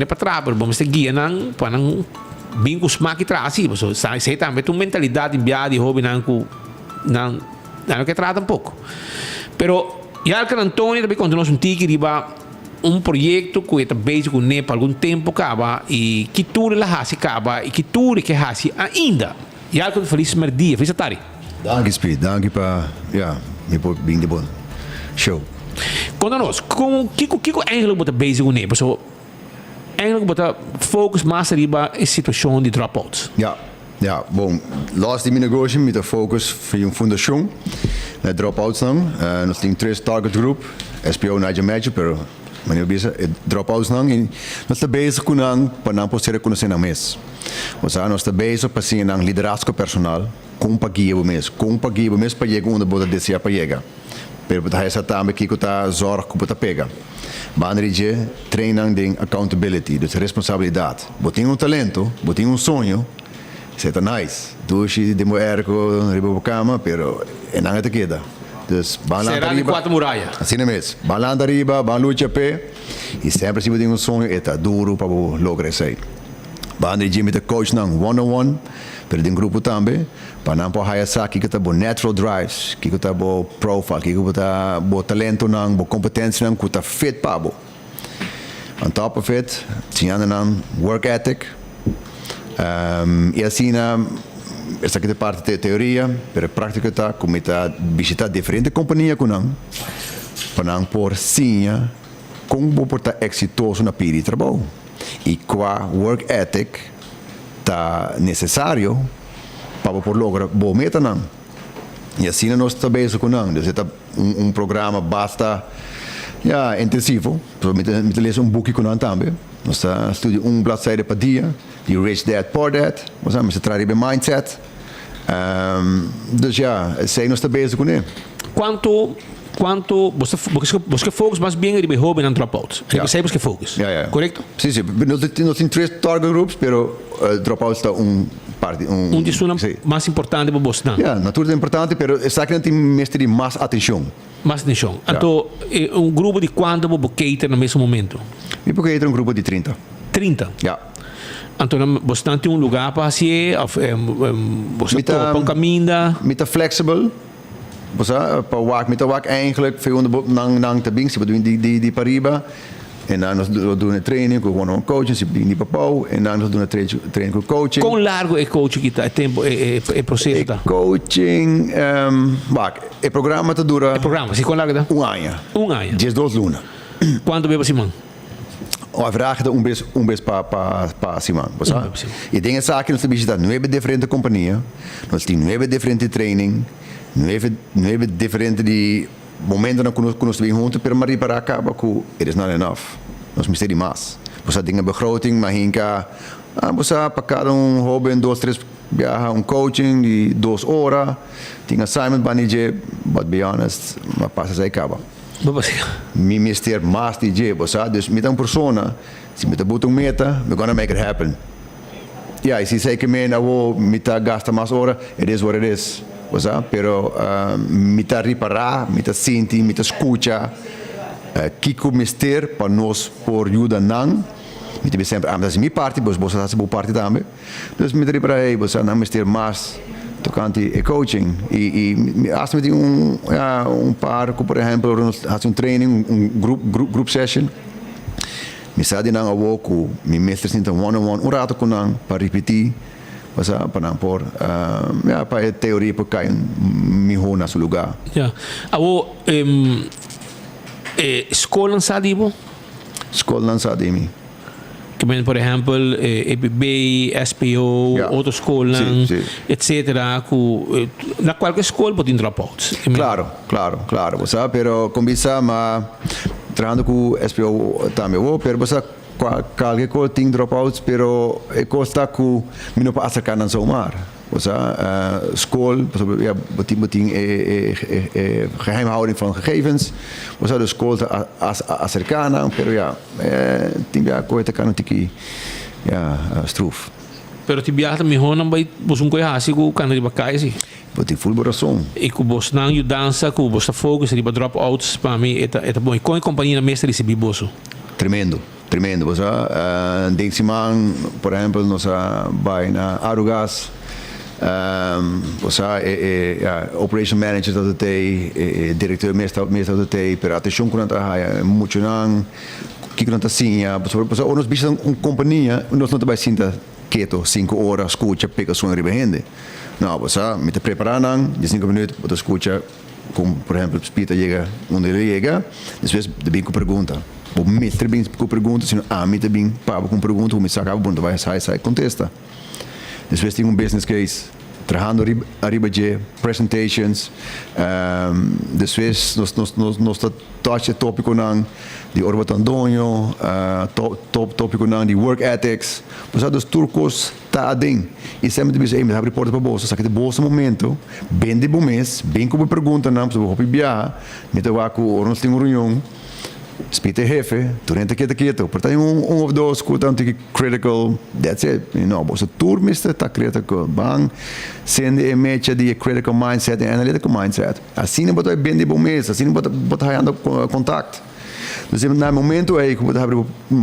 para trás, vamos ter guia para não bem com os máquinas assim, você sabe também tem mentalidade enviada de hobby não que trata um pouco. Pero Yalkan Antônio também quando nós tique riba projeto que está basic com NEP algum tempo acaba e que tudo lá hasi acaba e que tudo que hasi ainda. Yalkan feliz merdia, feliz tarde. Danke Speed, danke para me pôr bem de bom. Show. Quando nós com que eigenlijk está basic com NEP, so eigenlijk moet focus mais riba a situação de dropouts. Ja, bom, laatst die negócio met de focus van een fundação, met dropouts dan. Nós temos 3 target group, SPO Niger Magic, pero meneer Bisa, dropouts dan. Nós estamos bezig com para não poder reconhecer na mês. Nós estamos bezig para ser um liderazgo personal, com guia o mês para chegar onde você deseja para chegar. Pero para essa também que está zorg que você pega. Banrije training de accountability, dus responsabilidade. Você tem talento, você tem sonho, você tá nice. Dushi de moerco, riba cama, pero não te queda. Dus será de 4 muralhas. Assim mesmo. Balanda riba, ban luta pé, e sempre se você tem sonho, é duro para lograr isso aí. Banda de met de coach nang one-on-one, pero de grupo também, para não por haya que tá bo natural drives, que tá bo profile, que tá bo talento nang, bo competência nang, que tá fit pa bo. On top of it, tinha nang work ethic. E assim essa aqui é parte da teoria, pero prática tá como tá visitar diferentes companhias com nang, para não por sinha como por tá exitoso na piri trabalho. E qua work ethic tá necessário para por lograr boa meta não. E assim nós estamos com não, então tá programa basta intensivo, para me ler book com não também. Nós está estudo bladzijde per dia, die Rich Dad Poor Dad, nós estamos trabalhando mindset. Dus sei nós estamos bezig com ele. Quanto você focus mais bem em hobby e dropouts. Você que focus. Correto? Sim, sim. Nós temos 3 target groups, pero dropouts está parte. Disso é mais importante para você. Naturalmente é importante, pero está que tem mestre mais atenção. Mais atenção. Então, grupo de quanto você cater no mesmo momento? Eu cater grupo de 30. 30? Então, você tem lugar para fazer, você põe caminho. Met flexibel. Para wak eigenlijk veel nang te bing, die pariba. En dan we doen een training, we gewoon coaching, ze die papau. En dan we doen een training com coaching. Quão largo é coaching que tá tempo é processo tá? Coaching, o programa tá dura. O programa, se quão largo tá? Um ano. 12 lunas. Quanto bebe Simão? A vraag is best para Simão, E dingen zaken nós temos 9 diferentes companhias, nós temos 9 diferentes training. Não é diferente de momento na que nós estamos juntos, pero mas para acaba que it is not enough. Nós precisamos de mais. Você tem uma begroting, mas hinka, você para cada hobby 2, 3 viaja coaching de 2 horas, tem assignment banije, but be honest, mas passa se acaba. Me mister mais DJ, dus met een persoon, se met een meta, we're gonna make it happen. E se sei que me tá gasta mais horas, it is what it is. Pero me tá reparar, me tá sentir, me tá escutar, que mister para nós por ajuda não, me tá sempre, das minha parte, você tá boa parte também, dus me tá reparar, você não mister mais tocante e coaching e acho me tem par, por exemplo, nós faz training, group session, me sabe não a pouco, me mestre sinta one-on-one, rato com não para repetir. Para não pôr, para a teoria para cair melhor nesse lugar. Escola não sabe disso? Escola não sabe de mim. Que por exemplo, EBB, SPO, outra escola, etc. Na qualquer escola pode ter dropouts. Claro. Pero começar a trabalhando com SPO também, pero você qualquer coisa tem dropouts, pero costa que me não passa cá na somar. School, beting geheimhouding van gegevens. De school acercana, pero tem coisa que não tem stroef. Pero ti biata mi hona bai bosun ko hasi ku kan riba kai si. Tem full coração. E ku bos nang yu dança ku bos ta focus riba dropouts para mim eta bom. Com a companhia mestre recebi boso. Tremendo. Você denk Simão, por exemplo, nós vai na Arugas, você operation manager da TI, diretor mestre da TI, pero atenção quando tá muito não, que quando tá assim, você nós bichos companhia, nós não vai sinta quieto 5 horas escuta pega som ribende. Não, você me te preparar não, de 5 minutos você escuta, como por exemplo, Peter chega onde ele chega, depois de bem com pergunta. O mestre bem com pergunta, se a mim também para com pergunta, o me saca bom, vai sai contesta. Depois tem business case, trabalhando arriba de presentations, depois nós touch tópico não de Orbat Antônio, tópico não de work ethics, mas dos turcos tá adem e sempre diz aí me abre porta para bolsa, só que de bolsa momento, bem de bom mês, bem como pergunta não, para o viajar, me te vai com nós tem reunião. Spite jefe, durante quieto. Portanto, of those que critical, that's it. Você turmista está critical. Bang, sende a mecha de critical mindset e analytical mindset. Assim não botar bem de bom mês, assim não botar andando contato. Dus na momento aí como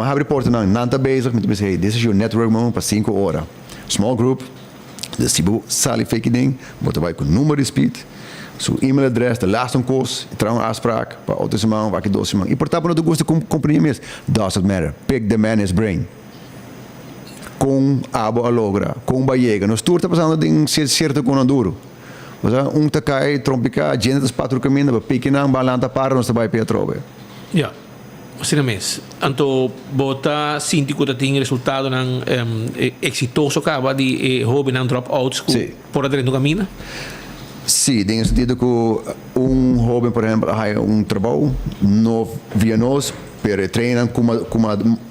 abre porta não tá bezig met bezig hey, this is your network moment para 5 horas. Small group. Dus se você sali fake ding, bota vai com número de speed. Seu e-mailadres, de laatste koers, trouw een afspraak, para outra semana, para que 2 semanas. E portanto, não gosto de companhia mesmo. Doesn't matter. Pick the man his brain. Com abo a logra, com baiega. Nós tudo está passando em certo com duro. Ou seja, tá cai, trompica, gente das 4 caminhos, para pique não, balanta para, nós vai para trobe. Ja. Assim mesmo. Então, bota síndico que tem resultado ng exitoso acaba de hobby ng dropouts por dentro do caminho. Sim, tem sentido que jovem, por exemplo, ha trabalho não via nós, pero treina como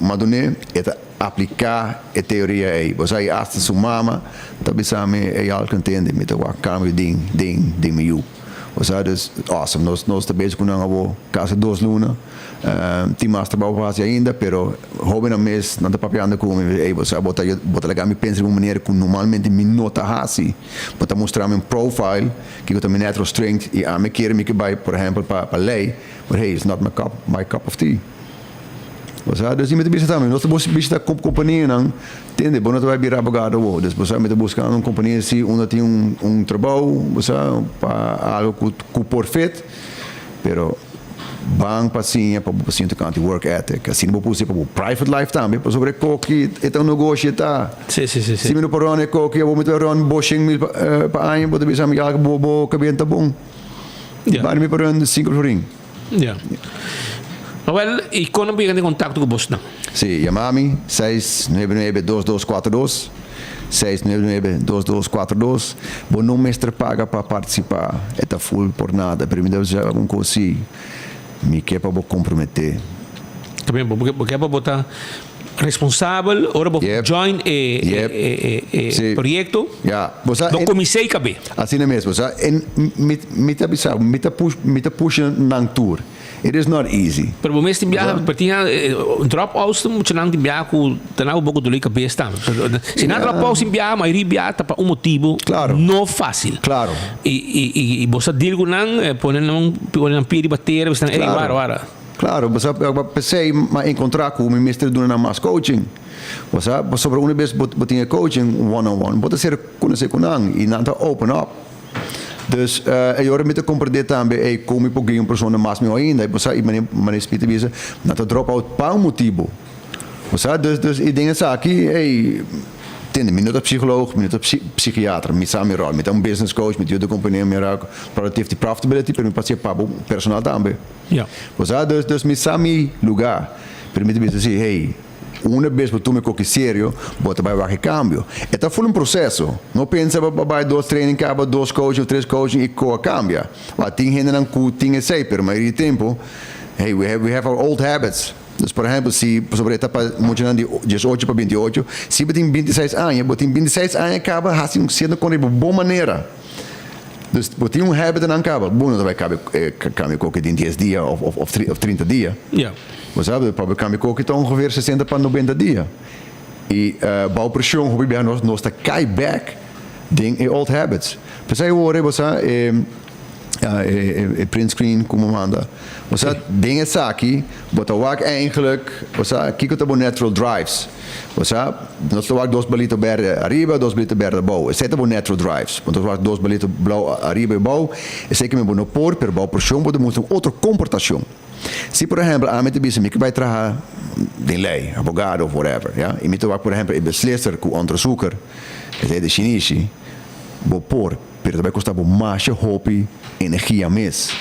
madone, eta aplicar a teoria aí. Você hasta sua mama, também sabe é algo que entende, me tá calmo ding me Você é awesome. Nós também com uma casa 2 luna, tem mais trabalho faz ainda, pero jovem na mês não tá papiando com aí você bota legal me pensa de uma maneira que normalmente me nota assim, bota mostrar um profile que eu também natural strength e a me querer me que vai, por exemplo, para lei, but hey, it's not my cup of tea. Você dus je moet bezig zijn. Nós estamos bezig com companhia, não? Entende? Bom, nós vai virar abogado ou, dus você vai buscar uma companhia se onde tem trabalho, você para algo que por feito, pero bang paciência para o paciente que work ethic, assim não pode ser para o private life também, para sobre coque é um negócio tá. Sim. Se me não por onde coque, eu vou meter onde boshing mil para ano, pode pensar me algo bobo que bem tá bom. Para me por onde 5 florin. Ja. Well, e quando eu tenho contato com você, não? Sim, chama-me 699-2242, 699-2242. Bom, não mestre paga para participar, é full por nada. Primeiro já um coisa, me quer para comprometer. Também, porque é para botar responsável, ora para join o projeto. Não comecei a caber. Assim é mesmo, me tá puxando na tour. It is not easy. Pero mês de viagem, pertinha dropouts, muito não de viagem com tanto pouco do liga besta. Se não dropouts em viagem, mas viagem tá para motivo não fácil. Claro. E você diz que não, põe piri bater, você não vara. Claro, você pensei mas encontrar com o mestre do mais coaching. Você sobre uma vez botinha coaching one on one, pode ser conhecer com não e não tá open up. Dus eu hoor met de compreender também como pouquinho pessoa mais me ainda, você e maneira espírita visa, na dropout para motivo. Você dus e dingen aqui, entende, minuto psicoloog, minuto psiquiatra, me sabe rol, met business coach, met de companhia me productivity profitability, para me passar para o personal também. Ja. Você dus me sabe lugar, permite me dizer, uma vez que tu me coque sério, bota vai dar cambio. É foi processo. Não pensa vai 2 training cabo, 2 coaching, 3 coaching e coa cambia. Mas tem gente não que tem esse, pero maioria do tempo, we have our old habits. Dus, por exemplo, se sobre a etapa de 18 para 28, se você tem 26 anos, você tem 26 anos acaba assim sendo com uma boa maneira. Dus você tem habit não acaba. Bom, não vai cambia coque em 10 dias ou 30 dias. Ja. Você sabe, para câmbio coque está ongeveer 60 para 90 dias. E bouwpressão, hoe bij nós está cai back ding in old habits. Pensei hoor, você print screen como manda. Você dingen aqui, bota wak eigenlijk, você kijk op natural drives. Você nós wak 2 balito berde arriba, 2 balito berde bow. Esse é natural drives. Quando wak 2 balito blow arriba e bow, esse que me bono por per bouwpressão pode mostrar outra comportação. Se, por exemplo, a mente bisa que vai trabalhar de lei, advogado ou whatever, ja? E me toca, por exemplo, beslisser com onderzoeker, que é de chinese, vou pôr, pero vai custar mais hobby, energia mesmo.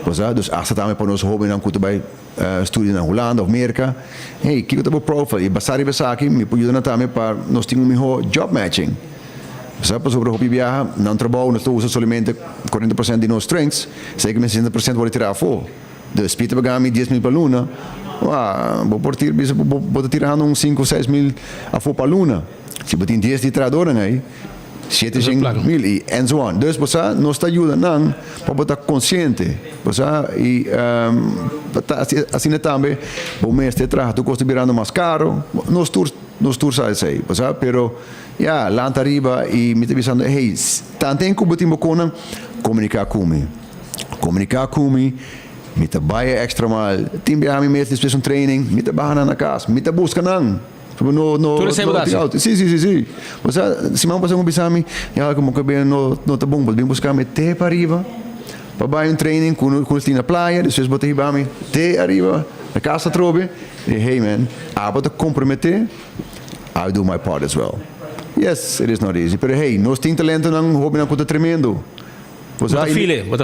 Dus als het daarmee para nós hobby não custa vai estudar na Holanda ou América, hey, que eu tô profile, e basari besaki, me pode ajudar também para nós ter melhor job matching. Sabe, sobre o hobby viaja, não trabalho, nós usamos somente 40% de nossos strengths, sei que 60% vou tirar fora. Dus Peter Bagami 10 mil para luna, vou partir, vou tirar uns 5 ou 6 mil a for para luna. Se você tem 10 de tirador, né? 7 mil e and so on. Dus você nos ajuda não para botar consciente. Você e assim também, o mês de trabalho, tu custa virando mais caro, nos tours aí, você, pero lá arriba e me avisando, hey, tanto em que botimos com comunicar comigo, mita buy extra mal, timbe ami meses fez training, mita bahana na casa, mita busca não. No, recebe auto. Sim. Você, se não passar com bisami, já como que bem no tá bom, bem buscar me te para arriba. Para buy training com na praia, depois botar ribami, te arriba, na casa trobe. E hey man, bota comprometer. I do my part as well. Yes, it is not easy. Pero hey, nós temos talento não hobby não conta tremendo. Bota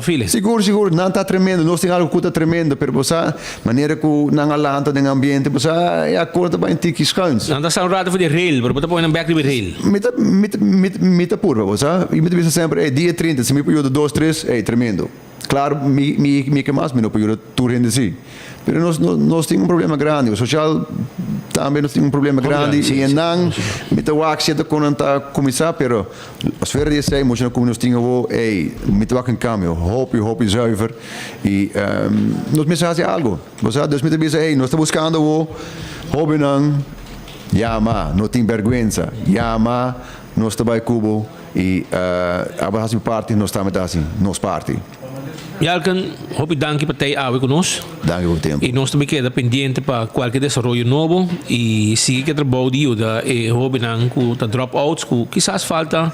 file. Seguro, não está tremendo. Nós temos algo que está tremendo, pero você, maneira que não alanta no ambiente, você é a corda bem tiki scans. Não está rato de rail, pero bota põe um back de rail. Mita purva, você. E me sempre, dia 30, se me período 2, 3, tremendo. Claro, me que mais, me não período tour ainda assim. Pero nós temos problema grande. O social também nós temos problema grande. E não, me tá wax se com anta começar, pero as feiras de sei, moção como nós tínhamos, me tá em câmbio, hope zuiver. E nós mensagem algo. Você, Deus me tá dizendo, nós estamos buscando o hobby não, yama, não tem vergonha, yama, nós estamos cubo e a base parte nós estamos assim, nós parte. Jalkan, hoop danke partij awe conosco. Danke por tempo. E nós também queda pendiente para qualquer desenvolvimento novo e siga que trabalho de ajuda e hoop não com tá dropouts, com quizás falta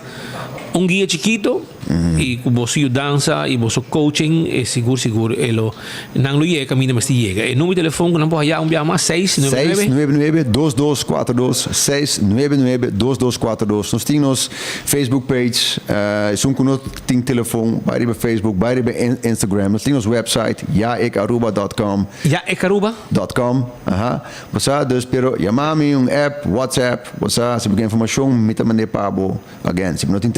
guia chiquito e com você dança e você coaching e seguro elo não lo llega caminho mas chega. E número de telefone que não pode já enviar mais 699-2242 699-2242. Nós temos Facebook page, são com nós tem telefone, vai para Facebook, vai para Instagram, nós temos website jaekaruba.com. jaekaruba.com. Você espero chamar-me app, WhatsApp, você se quer informação, me também pabo again. Se não tem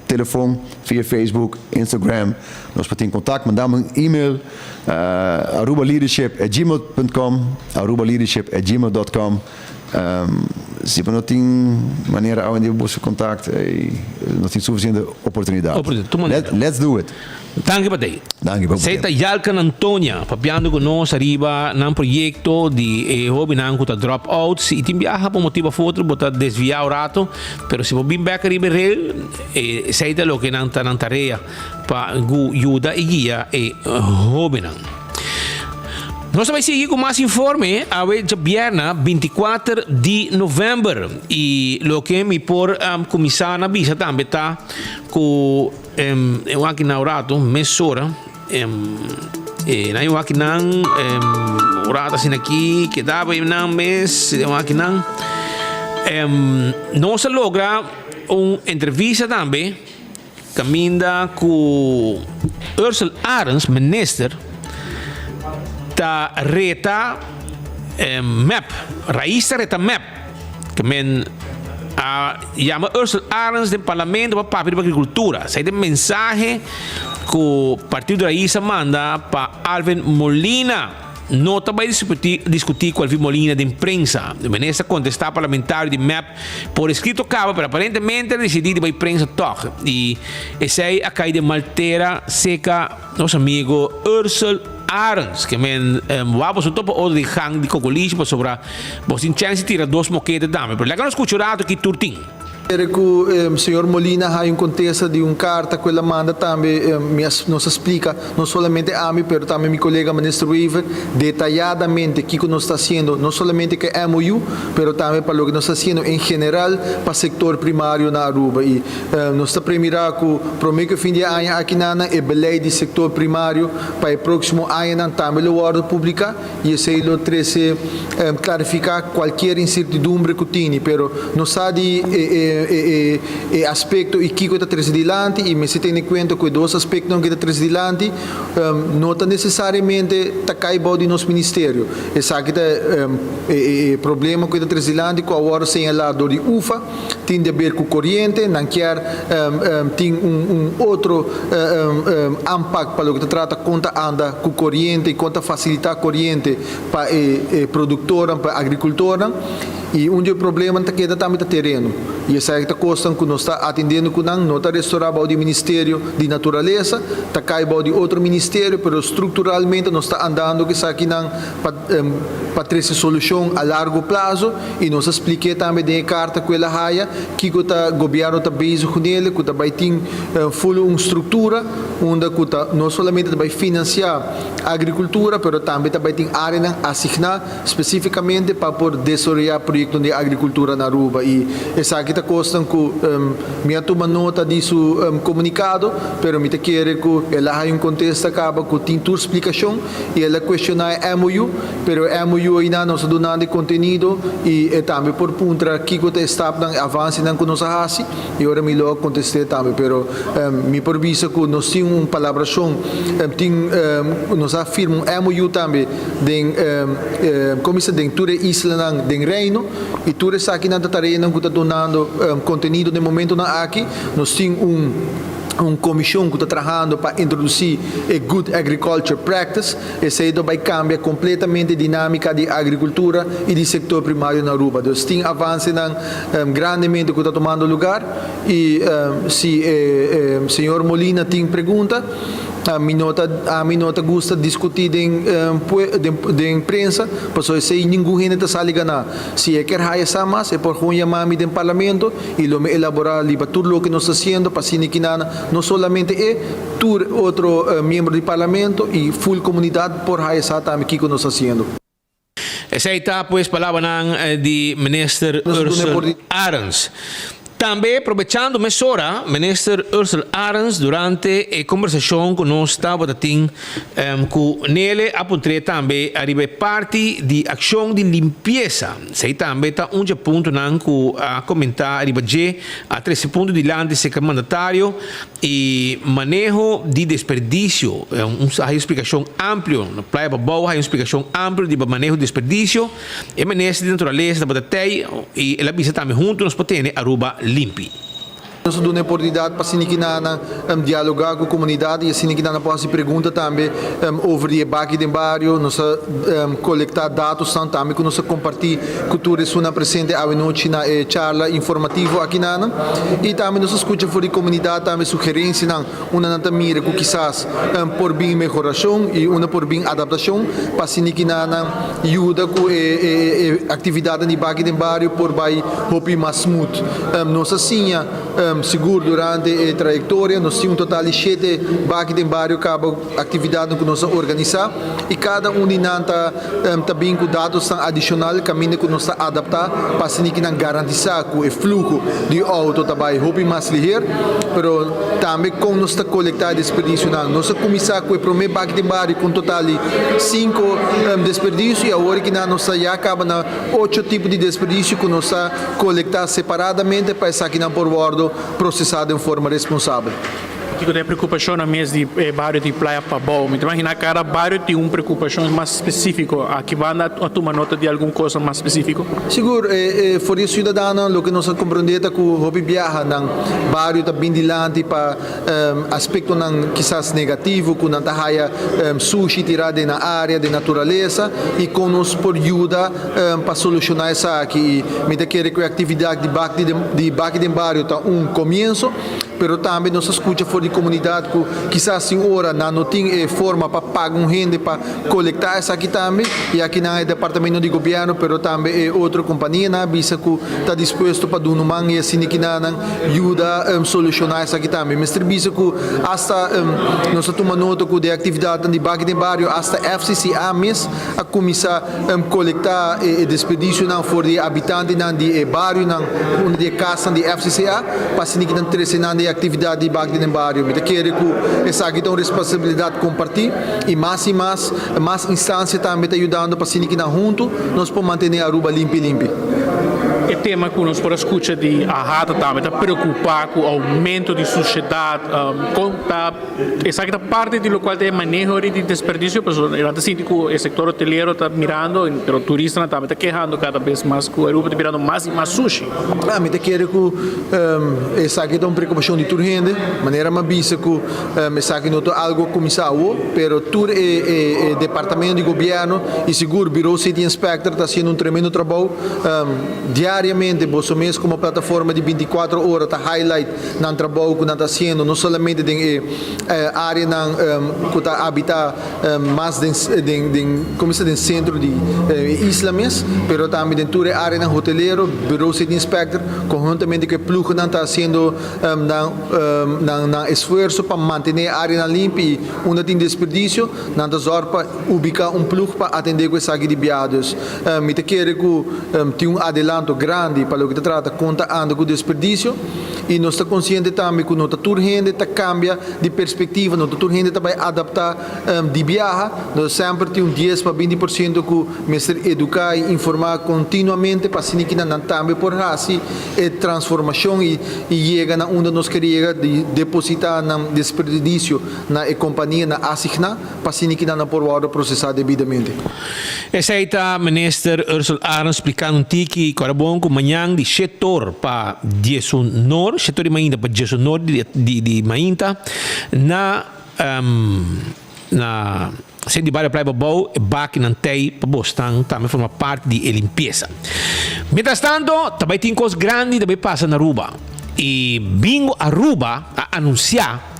telefone via Facebook, Instagram, nós podemos contato, mandamos um e-mail arubaleadership@gmail.com, arubaleadership@gmail.com. Se não tem maneira onde você contacta, não tem suficiente oportunidade. Let's do it. Danke para ti. Senta Jalkan Antonia, papiando conosco arriba num projeto de hobby não com dropouts e tem viaja por motivo outro, botar desviar o rato, pero se você back arriba real, seita lo que não tá na tarefa para ajuda e guia hobby não. Nós vamos seguir com mais informe a viernes 24 de novembro e o que me por começar na visa também tá com eu aqui na orato mesora na eu aqui não orata assim aqui que dá para não mês eu aqui não nós logra entrevista também caminda com Ursula Arens minister ta reta map, raíz reta map, que men llama Ursula Arens del Parlamento para papel de Agricultura. Sai de mensaje que o Partido Raíz manda para Alvin Molina. Não vai discutir com Alvin Molina de imprensa. De maneira contestar parlamentar de MAP por escrito acaba, mas aparentemente decidido para a imprensa toque. E esse aí a caída de Maltera seca nosso amigo Ursula Arens, que vamos topo o de hang de cocoliche sobre você tem chance de tirar 2 moquetes também. Mas lá que nós escutamos aqui turtim. O senhor Molina ha um contexto de carta que ela manda também nos explica não somente a mim, mas também meu colega ministro Weaver detalhadamente o que nós está fazendo, não somente que é MOU, mas também para o que nós está fazendo em geral para o setor primário na Aruba. E nós está premiando que para o fim de ano aqui na é beleza do setor primário para o próximo ano também o ordem pública e esse é o 13 clarificar qualquer incertidumbre que tem, mas nós está de aspecto e que está transdilante e me se tem em conta que 2 aspectos não está transdilante não está necessariamente cai body nosso ministério essa que problema que está transdilante com a hora sem lado de UFA tem de ver com corrente não quer tem outro impacto para o que trata conta anda com corrente e conta facilitar corrente para produtora para agricultora E onde o problema está queda também está terreno. E essa é que custa que nós está atendendo com não está restaurar o Ministério de Natureza, está cai de outro ministério, mas estruturalmente nós está andando que está aqui não para ter solução a largo prazo e nós expliquei também de carta com ela raia que o governo está base com ele, que vai ter full uma estrutura onde não somente vai financiar a agricultura, mas também vai ter área assignada especificamente para poder desenvolver projetos de agricultura na Aruba. E essa aqui está costando que me toma nota disso comunicado, mas me quer que ela há contexto acaba que tem tua explicação e ela questionar MOU, mas MOU ainda não está dando conteúdo e também por punta que está avançando não que nós fazemos e agora me logo contestei também, mas me provisa que nós temos uma palabração, nós afirmamos MOU também como se tem toda isla tem reino e toda essa aqui na terreno que está dando conteúdo no momento na aqui nós temos uma comissão que está trabalhando para introduzir a Good Agriculture Practice. Esse aí vai cambiar completamente a dinâmica de agricultura e de sector primário na Aruba. Então, tem avanço grandemente que está tomando lugar. E se o senhor Molina tem pergunta, a minha nota gosta de discutir de imprensa, porque se ninguém está salindo se é que essa mais é por junho mami do parlamento e lo me elaborar para tudo o que nós estamos fazendo para sindicar não somente outro membro do parlamento e full comunidade por essa também que nós estamos fazendo. Essa aí está, pues, palavra de ministro Ursula Arens. Também, aproveitando a ministro Ursula Arens, durante a conversação que nós estávamos tendo com ele, apontei também a parte de ação de limpeza. Sei também está ponto que a comentar a 13 pontos de lá de secretário mandatário e manejo de desperdício. Uma explicação ampla, na Praia Babau, uma explicação ampla de manejo de desperdício. E ministro de natureza da Batatei e ela visa também junto, nós podemos ter Aruba limpi. Nós damos oportunidade para Siniquinana dialogar com a comunidade e a Siniquinana pode perguntar também over o baque de bairro, nós coletar dados também que nós compartilhar cultura na presente à noite na charla informativa aqui na e também nós escuta fora da comunidade também sugerência na uma mira que quizás por bem melhoração e uma por bem adaptação para Siniquinana ajuda com atividade de baque de bairro por vai hopi mais smooth. Nós assim seguro durante a trajetória, nós temos um total de 7 baques de bairro cada atividade que nós organizamos e cada um de nós também com dados adicionais caminho que nós adaptar para que não garantir que o fluxo de auto também é mais ligeiro, mas também como nós coletar desperdício, nós começamos com o primeiro baque de bairro com um total de 5 desperdícios e agora que nós já acaba na 8 tipos de desperdício que nós coletar separadamente para essa aqui na por bordo processado de forma responsável. Que tem preocupação na mesa de bairro de Praia Babau. Me imagina que cada bairro tem uma preocupação mais específica. Aqui vai a tomar nota de alguma coisa mais específica? Seguro, for o cidadão, o que nós compreendemos é que o hobby viaja no bairro está bem dilante para aspecto quizás negativo, que não está sushi tirado na área de natureza e que nos por ajuda para solucionar isso aqui. Me quer que a atividade de baque de bairro está começo, mas também nós escuta fora de comunidade que quizás senhora não tem forma para pagar rende para coletar isso aqui também e aqui não é departamento de governo, mas também é outra companhia na visa que está disposto para dar uma mão e assim que não ajuda a solucionar isso aqui também. Mas serviço que hasta nós tomamos nota que de atividade de baque de bairro hasta FCCA mesmo a começar a coletar desperdício não for de habitantes não de bairro não de casa de FCCA para assim que não interesse não de atividade de baque de bairro. Me quer que essa aqui tem uma responsabilidade compartilhada e mais instâncias também está ajudando para assim que não junto nós podemos manter a Aruba limpa. E tema que nós podemos escutar de a também está preocupado com o aumento de sociedade, essa que parte do qual tem manejo de desperdício, porque eu sinto que o setor hoteleiro está mirando, mas o turista também está quejando cada vez mais que o Europa está mirando mais e mais sushi. Me te quero que essa aqui é uma preocupação de turgente, maneira mais bisa que essa aqui não é algo comissário, pero tur e departamento de governo e seguro Bureau City Inspector está fazendo um tremendo trabalho diariamente, você mesmo como plataforma de 24 horas está highlight no trabalho que está fazendo, não somente na área que está habita mais como se diz centro de isla mesmo, pero também dentro da área na hoteleiro, Bureau City Inspector, conjuntamente com o plug que está fazendo esforço para manter a área limpa e onde tem desperdício, não está para ubicar um plug para atender com essa de viados. Me te quero que tem um adelanto grande para o que trata conta anda com desperdício e nós está consciente também que nota turgente está cambia de perspectiva, nota turgente está vai adaptar de viagem, nós sempre tem 10 para 20% que mestre educar e informar continuamente para assim que não também por assim é transformação e chega na onde nós queríamos de depositar na desperdício na companhia na assigna para assim que não por hora processar devidamente. Essa aí está minister Ursula Arns explicando um tiki corabon com manhã de setor para 10 nor, setor de mainta para 10 nor de mainta na sede de Barra Praia Babou e Baki Nantei para Boston também forma parte de limpeza. Mientras tanto, também tem coisas grandes também passa na Aruba. E Bingo Aruba a anunciar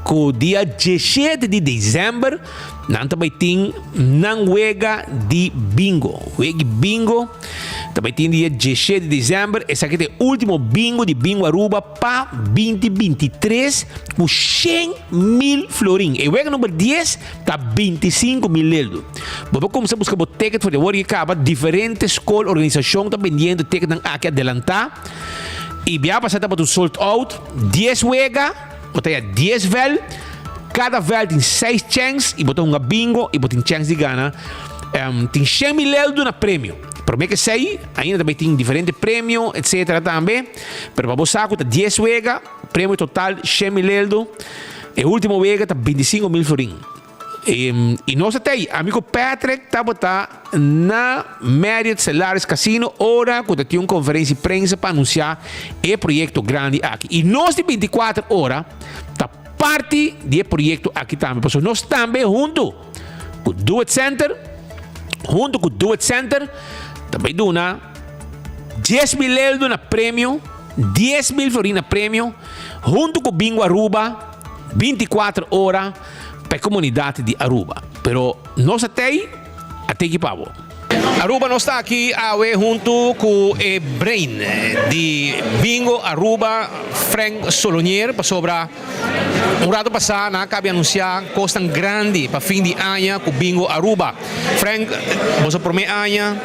que o dia 17 de dezembro não também tem não wega de bingo. Wega bingo também tem dia 17 de dezembro. Esse aqui é o último bingo de Bingo Aruba para 2023 com 100.000 florim. E wega número 10 está 25.000 euros. Vamos começar a buscar o ticket para o que acaba. Diferentes escolas, organizações estão vendendo ticket aqui adelantar. E via passada para o sold out 10 wega, botar 10 vel. Cada vel tem 6 chances e botar uma bingo e botar chance de ganhar. Tem 100.000 euros na prêmio. Para mim que sei, ainda também tem diferentes prêmios, etc. também. Mas para você, está 10 wega, prêmio total 100.000 euros. E o último wega está 25.000 florim. E nós até amigo Patrick está botando na Marriott Solaris Casino hora quando tem uma conferência de prensa para anunciar o projeto grande aqui. E nós de 24 horas está parte do projeto aqui também. Porque nós também junto com o Do It Center, também dona 10.000 euros na prêmio, 10.000 florim na prêmio, junto com o Bingo Aruba, 24 horas para a comunidade de Aruba. Pero nós até equipamos. Aruba não está aqui junto com o Brain de Bingo Aruba Frank Solonier para sobrar rato passado acaba de anunciar coisa grande para fim de ano com Bingo Aruba. Frank, você promete ano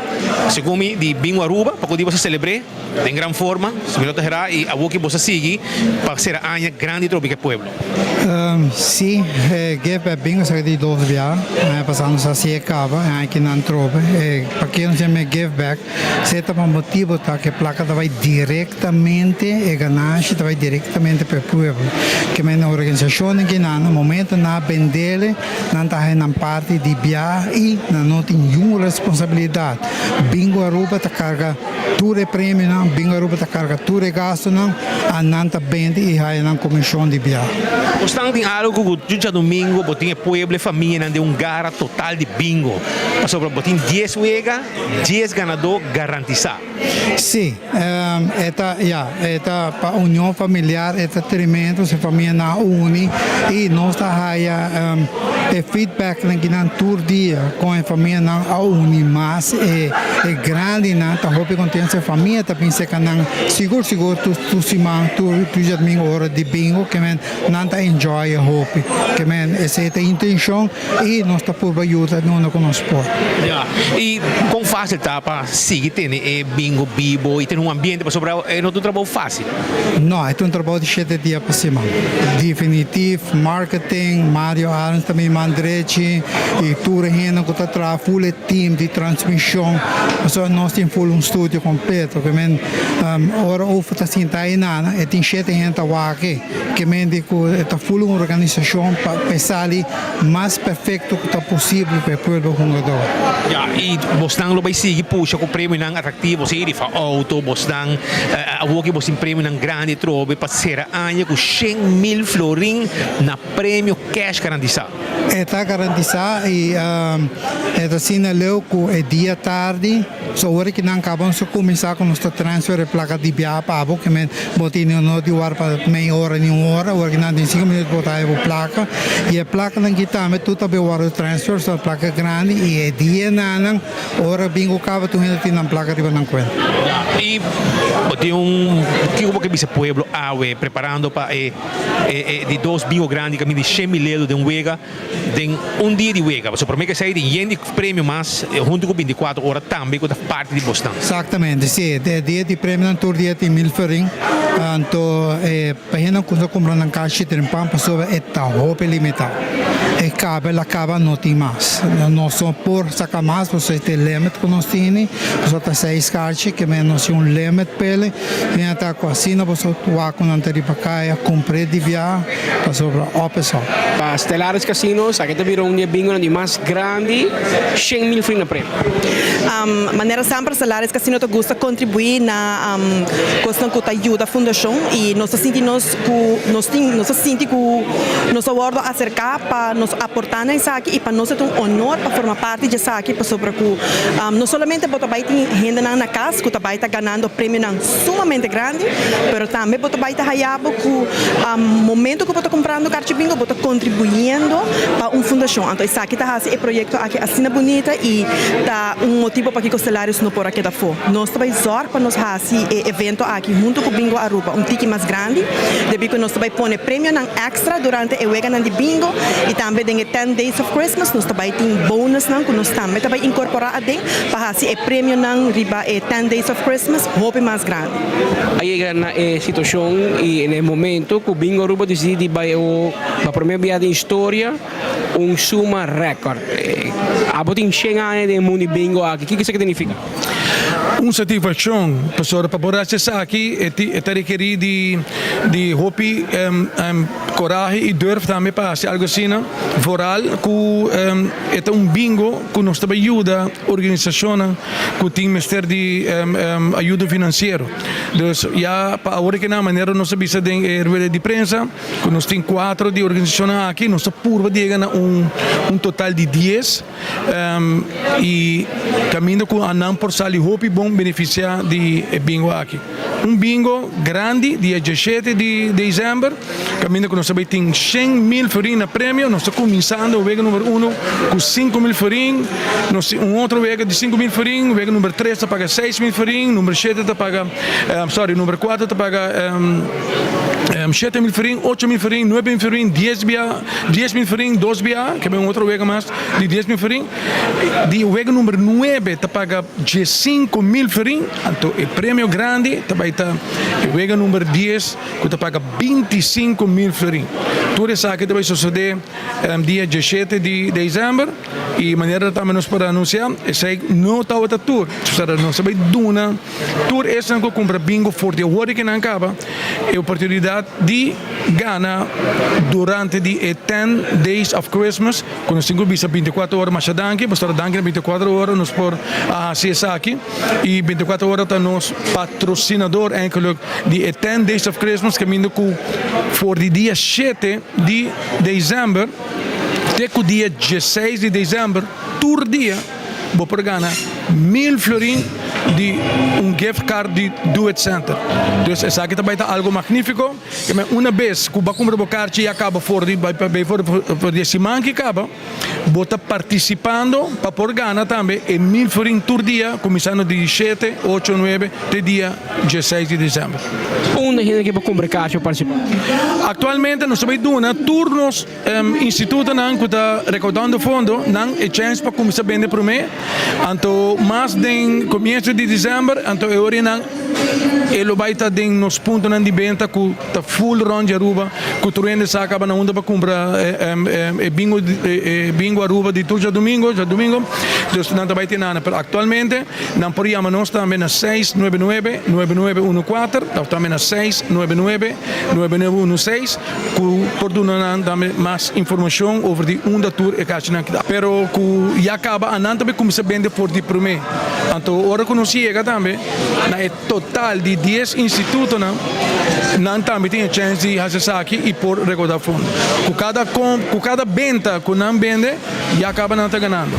segundo de Bingo Aruba para que você celebre em grande forma, se me terá e a que você sigue para ser ano grande para o pueblo. Sim, give Bingo se de 12 dias, passamos a se acaba aqui na tropa. Para que não se me give back, se é um motivo tá que a placa vai diretamente e ganância vai diretamente para o pueblo. Que a organização que no momento na vendele não está na parte de viagem e não tem nenhuma responsabilidade. Bingo Aruba está carga tudo prêmio, não. Bingo Aruba está carga tudo gasto, não. A não está vende e aí na comissão de viagem. Você tem algo que o domingo botinha pueblo e família de gara total de bingo. Sobre botinha 10 wega, 10 ganador garantizado. Sim, esta para união familiar, este tremendo, se família na uni e nós está aí feedback que na tour dia com a família na uni, mas é grande na tá roupa contente a família tá pensa que não seguro tu semana tu já domingo hora de bingo que não tá enjoy a roupa que essa é a intenção e nós está por ajuda não com nós por. E com fácil tá para seguir tem bingo bibo e tem um ambiente para sobrar é não um trabalho fácil. Não, é um trabalho de 7 dias por semana. Definitivo, marketing, Mario Arns também Mandretti e tudo ainda que está full team de transmissão. Nós temos full estúdio com completo, que men ora over tá sentar nana, e tem sete gente wake, que men de que tá full uma organização para pensar ali mais perfeito que tá possível para o povo hungador. Ja, e Boston lo vai seguir puxa com prêmio não atrativo, se ele fa auto Boston, a vogue você prêmio não grande trobe para ser ano com 100.000 florin na prêmio cash garantizado. Está garantizado e está sendo leu que é dia tarde, só hora que não acabam de começar com nossa transfer de placa de BA para a que men botinho não de war para meia hora nem uma hora, hora que não tem 5 minutos botar a placa e a placa não quita, mas tudo também war transfer, só placa grande e é dia não, hora bingo cava tu ainda tem na placa de não conta. E tem que bisa pueblo awe preparando para de dois bingo grandes que me de 100.000 de wega de dia de wega, so para mim que sai de yende prêmio mas junto com 24 horas também com a parte de Boston. Exatamente, sim, de dia de prêmio na tour dia de 1.000 florin, então para gente não consegue comprar na caixa de pão para sobre é roupa limitada. E acaba não tem mais. Nós só por sacar mais, você tem limite que nós temos, você tem 6 caixas que nós temos limite para ele, e até com assim você vai com anteri para cá, comprar de viagem para sobre a pessoa. Para Stellaris Casinos, aqui também um dia bingo de mais grande, 100.000 florin na prêmio. Maneira sempre Stellaris Casino te gosta contribuir na questão que ajuda a fundação e nós sentimos que nós abordo acercar para nos aportar nessa aqui e para nós é um honor para formar parte dessa aqui para sobre que não somente bota baita gente na casa que vai estar ganhando prêmio sumamente grande, mas também bota baita hayabo que momento que bota comprando carta bingo bota contribuindo para uma fundação. Então essa aqui está esse projeto aqui assim bonita e tá motivo para que os salários não por aqui da fora. Nós também zorg para nós fazer evento aqui junto com o Bingo Aruba, um ticket mais grande, depois que nós também põe prêmio extra durante o wega de bingo e também tem 10 Days of Christmas, nós também tem bônus que nós também incorporar a dentro para fazer prêmio riba 10 Days of Christmas, roupa mais grande. Aí na situação e no momento que o Bingo Aruba decide para a primeira vez da história suma recorde. A botin 100 anos de mundo bingo aqui, o que isso significa? Uma satisfação para poder acessar aqui é requerir de roupa, coragem e durf também para fazer algo assim, foral, que é bingo que nos também ajuda a organização que tem ministério de ajuda financeira. Então, já para agora que na maneira nós sabemos de prensa, que nós temos 4 de organização aqui, nós purva de ganhar total de 10 e caminho com a não por sair roupa bom beneficiar de bingo aqui. Bingo grande, dia 17 de dezembro, caminho que nós também tem 100.000 florin na prêmio, nós estamos começando o vega número 1 com 5.000 florin, outro vega de 5.000 florin, o vega número 3 está paga 6.000 florin, número 7 está paga, número 4 está paga 7.000 florin, 8.000 florin, 9.000 florin, 10.000 florin, 2 BA, que é outro vega mais de 10.000 florin, o vega número 9 está paga 5.000 florin, então o prêmio grande também está o vega número 10 que está paga 25.000 florin. Tudo isso aqui também sucede dia 17 de dezembro e maneira também nós para anunciar esse não está outra tour, nós também duna tour essa que compra bingo for de hora que não acaba é oportunidade de ganhar durante de 10 Days of Christmas quando se visa 24 horas mais danke, basta danke 24 horas nós por a CSA aqui e 24 horas está nos patrocinador eigenlijk de 10 Days of Christmas caminho com for de dia 7 de dezembro até o dia 16 de dezembro todo dia vou por ganhar 1.000 florin de gift card de Do It Center. Então, essa aqui também está algo magnífico. Uma vez que o compra o card e acaba por de semana que acaba, vou estar participando para por ganhar também 1.000 florin por dia, começando de 7, 8, 9, até dia 16 de dezembro. Onde gente que vai comprar card para participar? Atualmente, nós também damos turnos instituto que está recaudando fundo, não é chance para começar a vender para mim. Anto mas den comienzo di dicembre, anto e ori nang e lo baita den nos punto nan di benta ku ta full ronde Aruba, ku truende sa acaba na onda pa compra bingo Aruba di tu já domingo, dus nan ta baita nana, pero actualmente nan poriamo nos também na 699-9914, também na 699-9916, ku por do nan também mais informação over die onda tour e kachina kita. Pero ku ya acaba ananta be como se vende por di prime. Anto ora ku nos chega também na é total de 10 institutos não também tem chance de fazer aqui e por recaudar fundo. Com cada venda que não vende, já acaba não tá ganhando.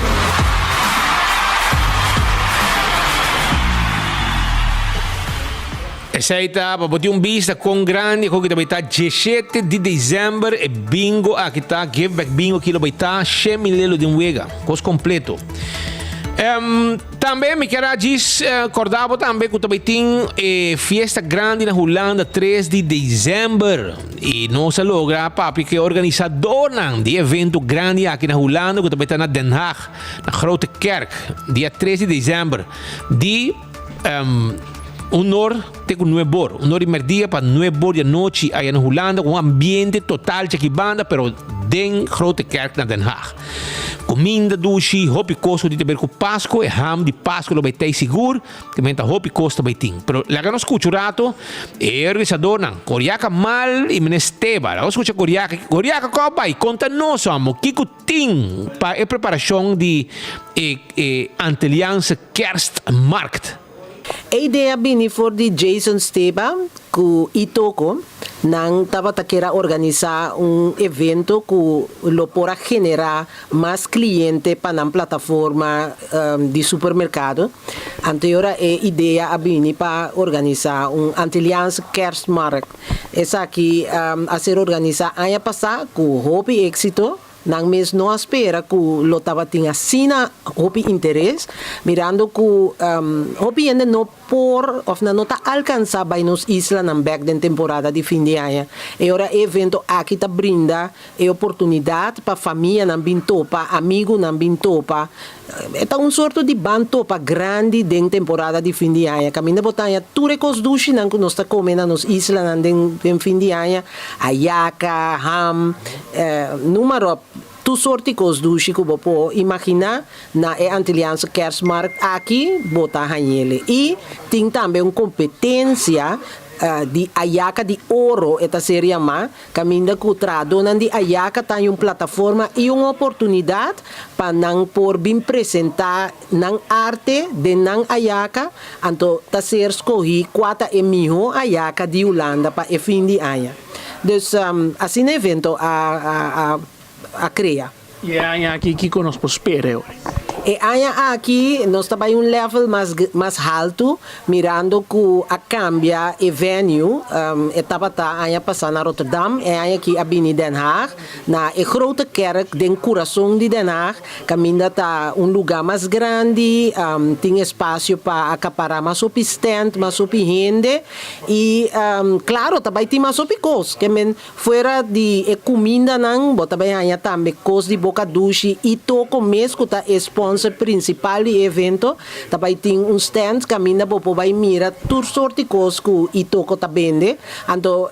Aceita para botar vista com grande, com que vai estar 17 de dezembro e bingo aqui tá give back bingo que vai estar 100 mil de wega, coisa completo. Também me quero acordar também que também tem festa grande na Holanda 3 de dezembro e nós logra papi que organizador de evento grande aqui na Holanda que também está na Den Haag na Grote Kerk dia 3 de dezembro de honor tegen Nuebor, honor merdia para Nuebor de noite aí na Holanda com um ambiente total de banda, pero den Grote Kerk na Den Haag. Comida doce, hopi costo de ter com Páscoa e ham de Páscoa lo vai ter seguro, que menta hopi costo vai ter. Pero lá que nós escutamos é organizador não, Coriaca mal e menesteba. Nós escutamos Coriaca qual vai conta nós amo que tem para a preparação de Antilliaanse Kerstmarkt. A ideia bini for di Jason Steba ku Itoko nang tava taquera organizar evento ku lo pora generar mais cliente para na plataforma de supermercado. Anterior ideia bini para organizar Antilliaanse Kerstmarkt. Essa aqui a ser organizada ano passado com hobby éxito. Nang mes não espera que lo tava tinha sina hopi interesse, mirando que hopi ainda não por of não tá alcançar by nos isla na back den temporada de fim de ano. E ora evento aqui tá brinda e oportunidade para família na bintopa, amigo na bintopa. É sorto de bantopa grande den temporada de fim de ano. Caminha botanha tudo cos dushi nang que nós tá comendo nos isla na den fim de ano, ayaca, ham, número tu sorti cos dushi que você imagina na Antilliaanse Kerstmarkt aqui botar hanhele e tem também uma competência de ayaca de ouro esta seria má caminha que tradonan de ayaca tem uma plataforma e uma oportunidade para não por bem apresentar nan arte de nan ayaca então tá ser escolhi 4 emiho ayaca de Holanda para o fim de ano. Dus assim evento a criar. E aqui que nos prospera hoje. E aqui nós estamos em level mais alto, mirando que a cambia e venue, estava ano passado na Rotterdam, e aqui a Bini Den Haag, na Grote Kerk, den coração de Den Haag, caminha tá lugar mais grande, tem espaço para acaparar mais op stand, mais op gente, e claro, também tem mais op coisas, que fora de comida não, também também coisas de boca duche, e toco mesmo que tá sponsor principal do evento, também tem stand caminha para vai mira toda sorte de coisas que toco tá vende, então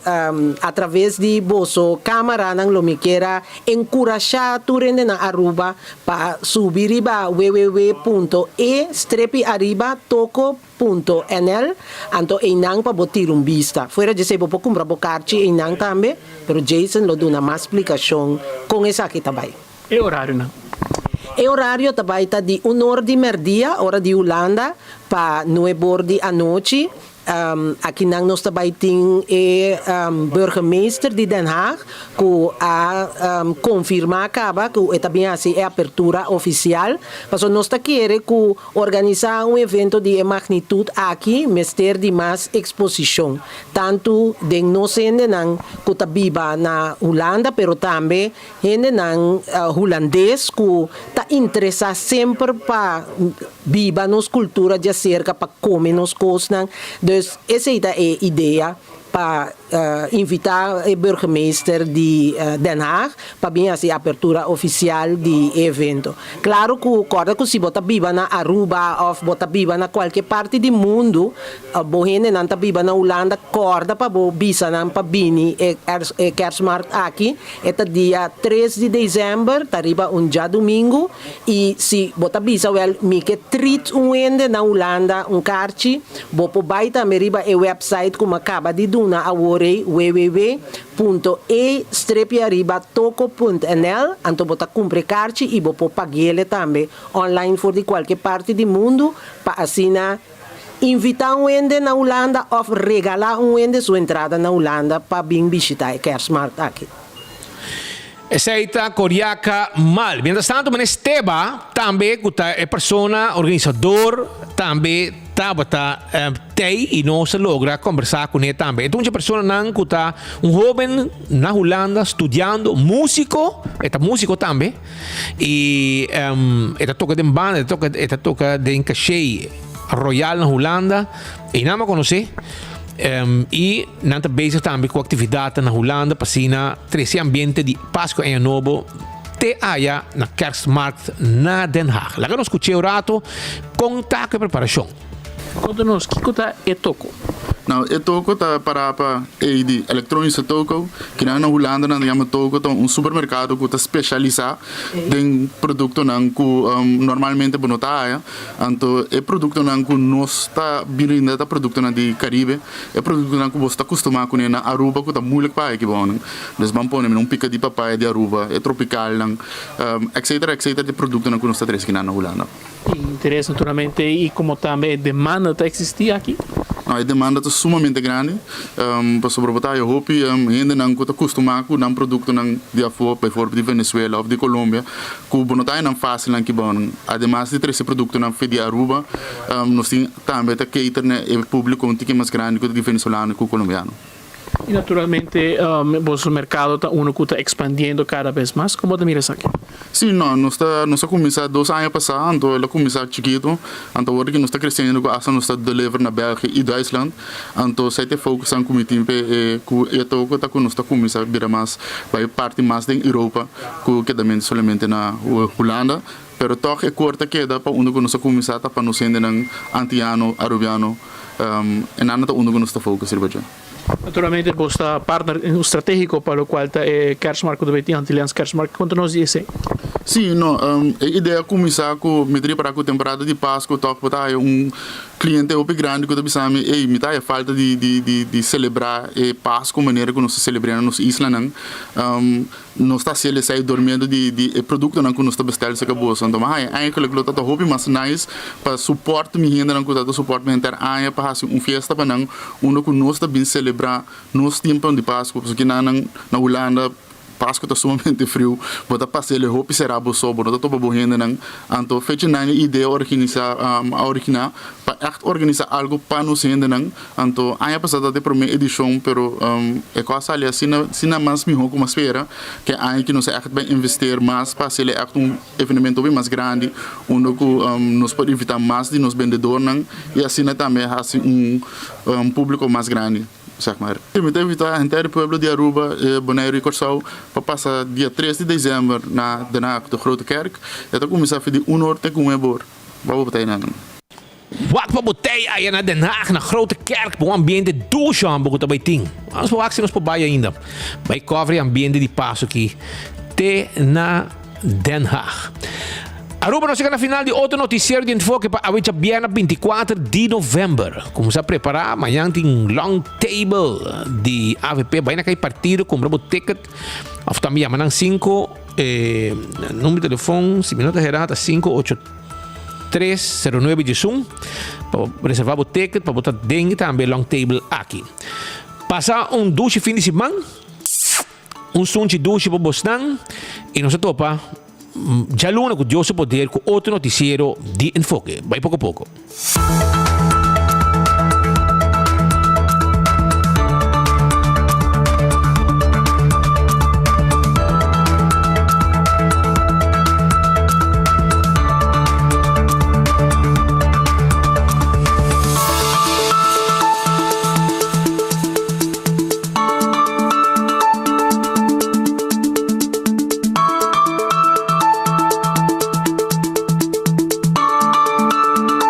através de bolso câmera não lo me queira encorajar turende na Aruba para subir riba www.e-arriba-toco.nl então enang para botar vista fora de ser para comprar bocarte enang também, pero Jason lo dá mais explicação com essa aqui também. E horário não? E horário também está de 1 de merdia, hora de Holanda, para 9 de a noite. Aqui nós também tem burgemeester de Den Haag que confirma acaba que também assim é abertura oficial. Mas nós queremos que organizar evento de magnitude aqui, mas ter de mais exposição, tanto de nós gente que está viva na Holanda, pero também gente holandês que está interessado sempre para viva nos cultura de cerca para comer nos coisas. Essa é a ideia para invitar o burgemeester de Den Haag para vir a abertura oficial do evento. Claro que corda que se bota biba na Aruba ou bota biba na qualquer parte do mundo, bohene não tá biba na Holanda, corda para bo bisa não para bini Kerstmarkt aqui, é dia 3 de dezembro, tá riba dia domingo, e se bota bisa me que treat ende na Holanda carti, bo po baita me riba e website como acaba de duna a www.e-toco.nl anto bota compre carti e bo po pagele também online for de qualquer parte do mundo para assinar invitar ende na Holanda ou regalar ende sua entrada na Holanda para vir visitar a Kerstmarkt aqui. Aceita Coriaca Mal. Mientras tanto, men Esteba também é persona, organizador, também tá tei e não se logra conversar com ele também. Então, uma pessoa não que tá jovem na Holanda estudando músico, músico também, e toca de banda, toca de cachê royal na Holanda, e não me conhece. E nós estamos bezig também com atividades na Holanda para esse ambiente de Páscoa e Ano Novo te haya na Kerstmarkt na Den Haag. Lá que nós escutamos o rato com taco e preparação. Conta-nos, que é toco? Não, é toco tá para de eletrônica toco, que na Holanda não chama toco, então supermercado que está especializado em produto não que normalmente bonota, então é produto não que nós está vindo da produto não de Caribe, é produto não que você está acostumado com na Aruba que está muito para aqui bom, nós vamos pôr pica de papaya de Aruba, é tropical não, etc de produto não que nós está aqui na Holanda. E interesse naturalmente e como também demanda está existir aqui. A demanda é sumamente grande. Para sobrevotar, eu hope ainda não está acostumado com um produto de afora, por exemplo, de Venezuela ou de Colômbia, que não é fácil aqui bom. Además de ter esse produto na de Aruba, nós também está cater o público um pouco mais grande que o de venezuelano e o colombiano. E naturalmente o mercado está está expandindo cada vez mais. Como te miras aqui? Sim, nós começamos 2 anos passados, então ela começou chiquito, então agora que nós está crescendo, nós está deliver na Bélgica e Duitsland, então se te foco em comitim que toco tá nós está começando a virar mais vai parte mais da Europa, que também somente na Holanda. Pero toch é corta queda para onde nós começar para nós ainda antiano, arubiano, e nada onde nós está foco Sirbaja. Naturalmente, você é partner estratégico para o qual é Kerstmarkt do Betim, Antillians Kerstmarkt. Conta-nos isso. Sim, a ideia é começar com para a temporada de Páscoa, para cliente grande que está me é falta de celebrar Páscoa maneira que nós celebramos na nossa isla nós está se sai dormindo de produto que nós está besteld se acabou então eigenlijk lo tá hobby mas nice para suporte me ainda não que suporte me inter para fazer festa para onde que nós está bem celebrar nos tempo de Páscoa porque na Holanda Páscoa está sumamente frio, bota passar ele roupa será só, bota toda borrenda não, então fez a ideia organizar organizar algo para nós ainda não, então a passada de primeira edição, pero é quase ali assim na mais melhor como espera, que aí que nós vai investir mais para ser evento bem mais grande, onde nós pode evitar mais de nos vendedores não, e assim também assim público mais grande. Eu me invitar a inteiro povo de Aruba, Bonaire e Corsau para passar dia 3 de dezembro na Den Haag, de Grote Kerk. E dan começar a fazer uur com o bor. Vamos botar na. Wat we botei aí na Den Haag, na Grote Kerk, bom ambiente duurzaam, begonnen bij ting. Als we actie nos por baia ainda. Bij cover ambiente de passo aqui. Te na Den Haag. Aruba nós chegamos na final de outro noticiário de enfoque para a viernes 24 de novembro. Começar a preparar, amanhã tem um long table de AVP, vai naquele partido, compramos ticket, ou também amanhã 5, número de telefone, se minutos errado, 5830911, para reservar o ticket, para botar dentro também long table aqui. Passar douche fim de semana, sunche douche para Boston, e nós topa. Já luna com Dios poder com outro noticiero de enfoque. Vai pouco a pouco.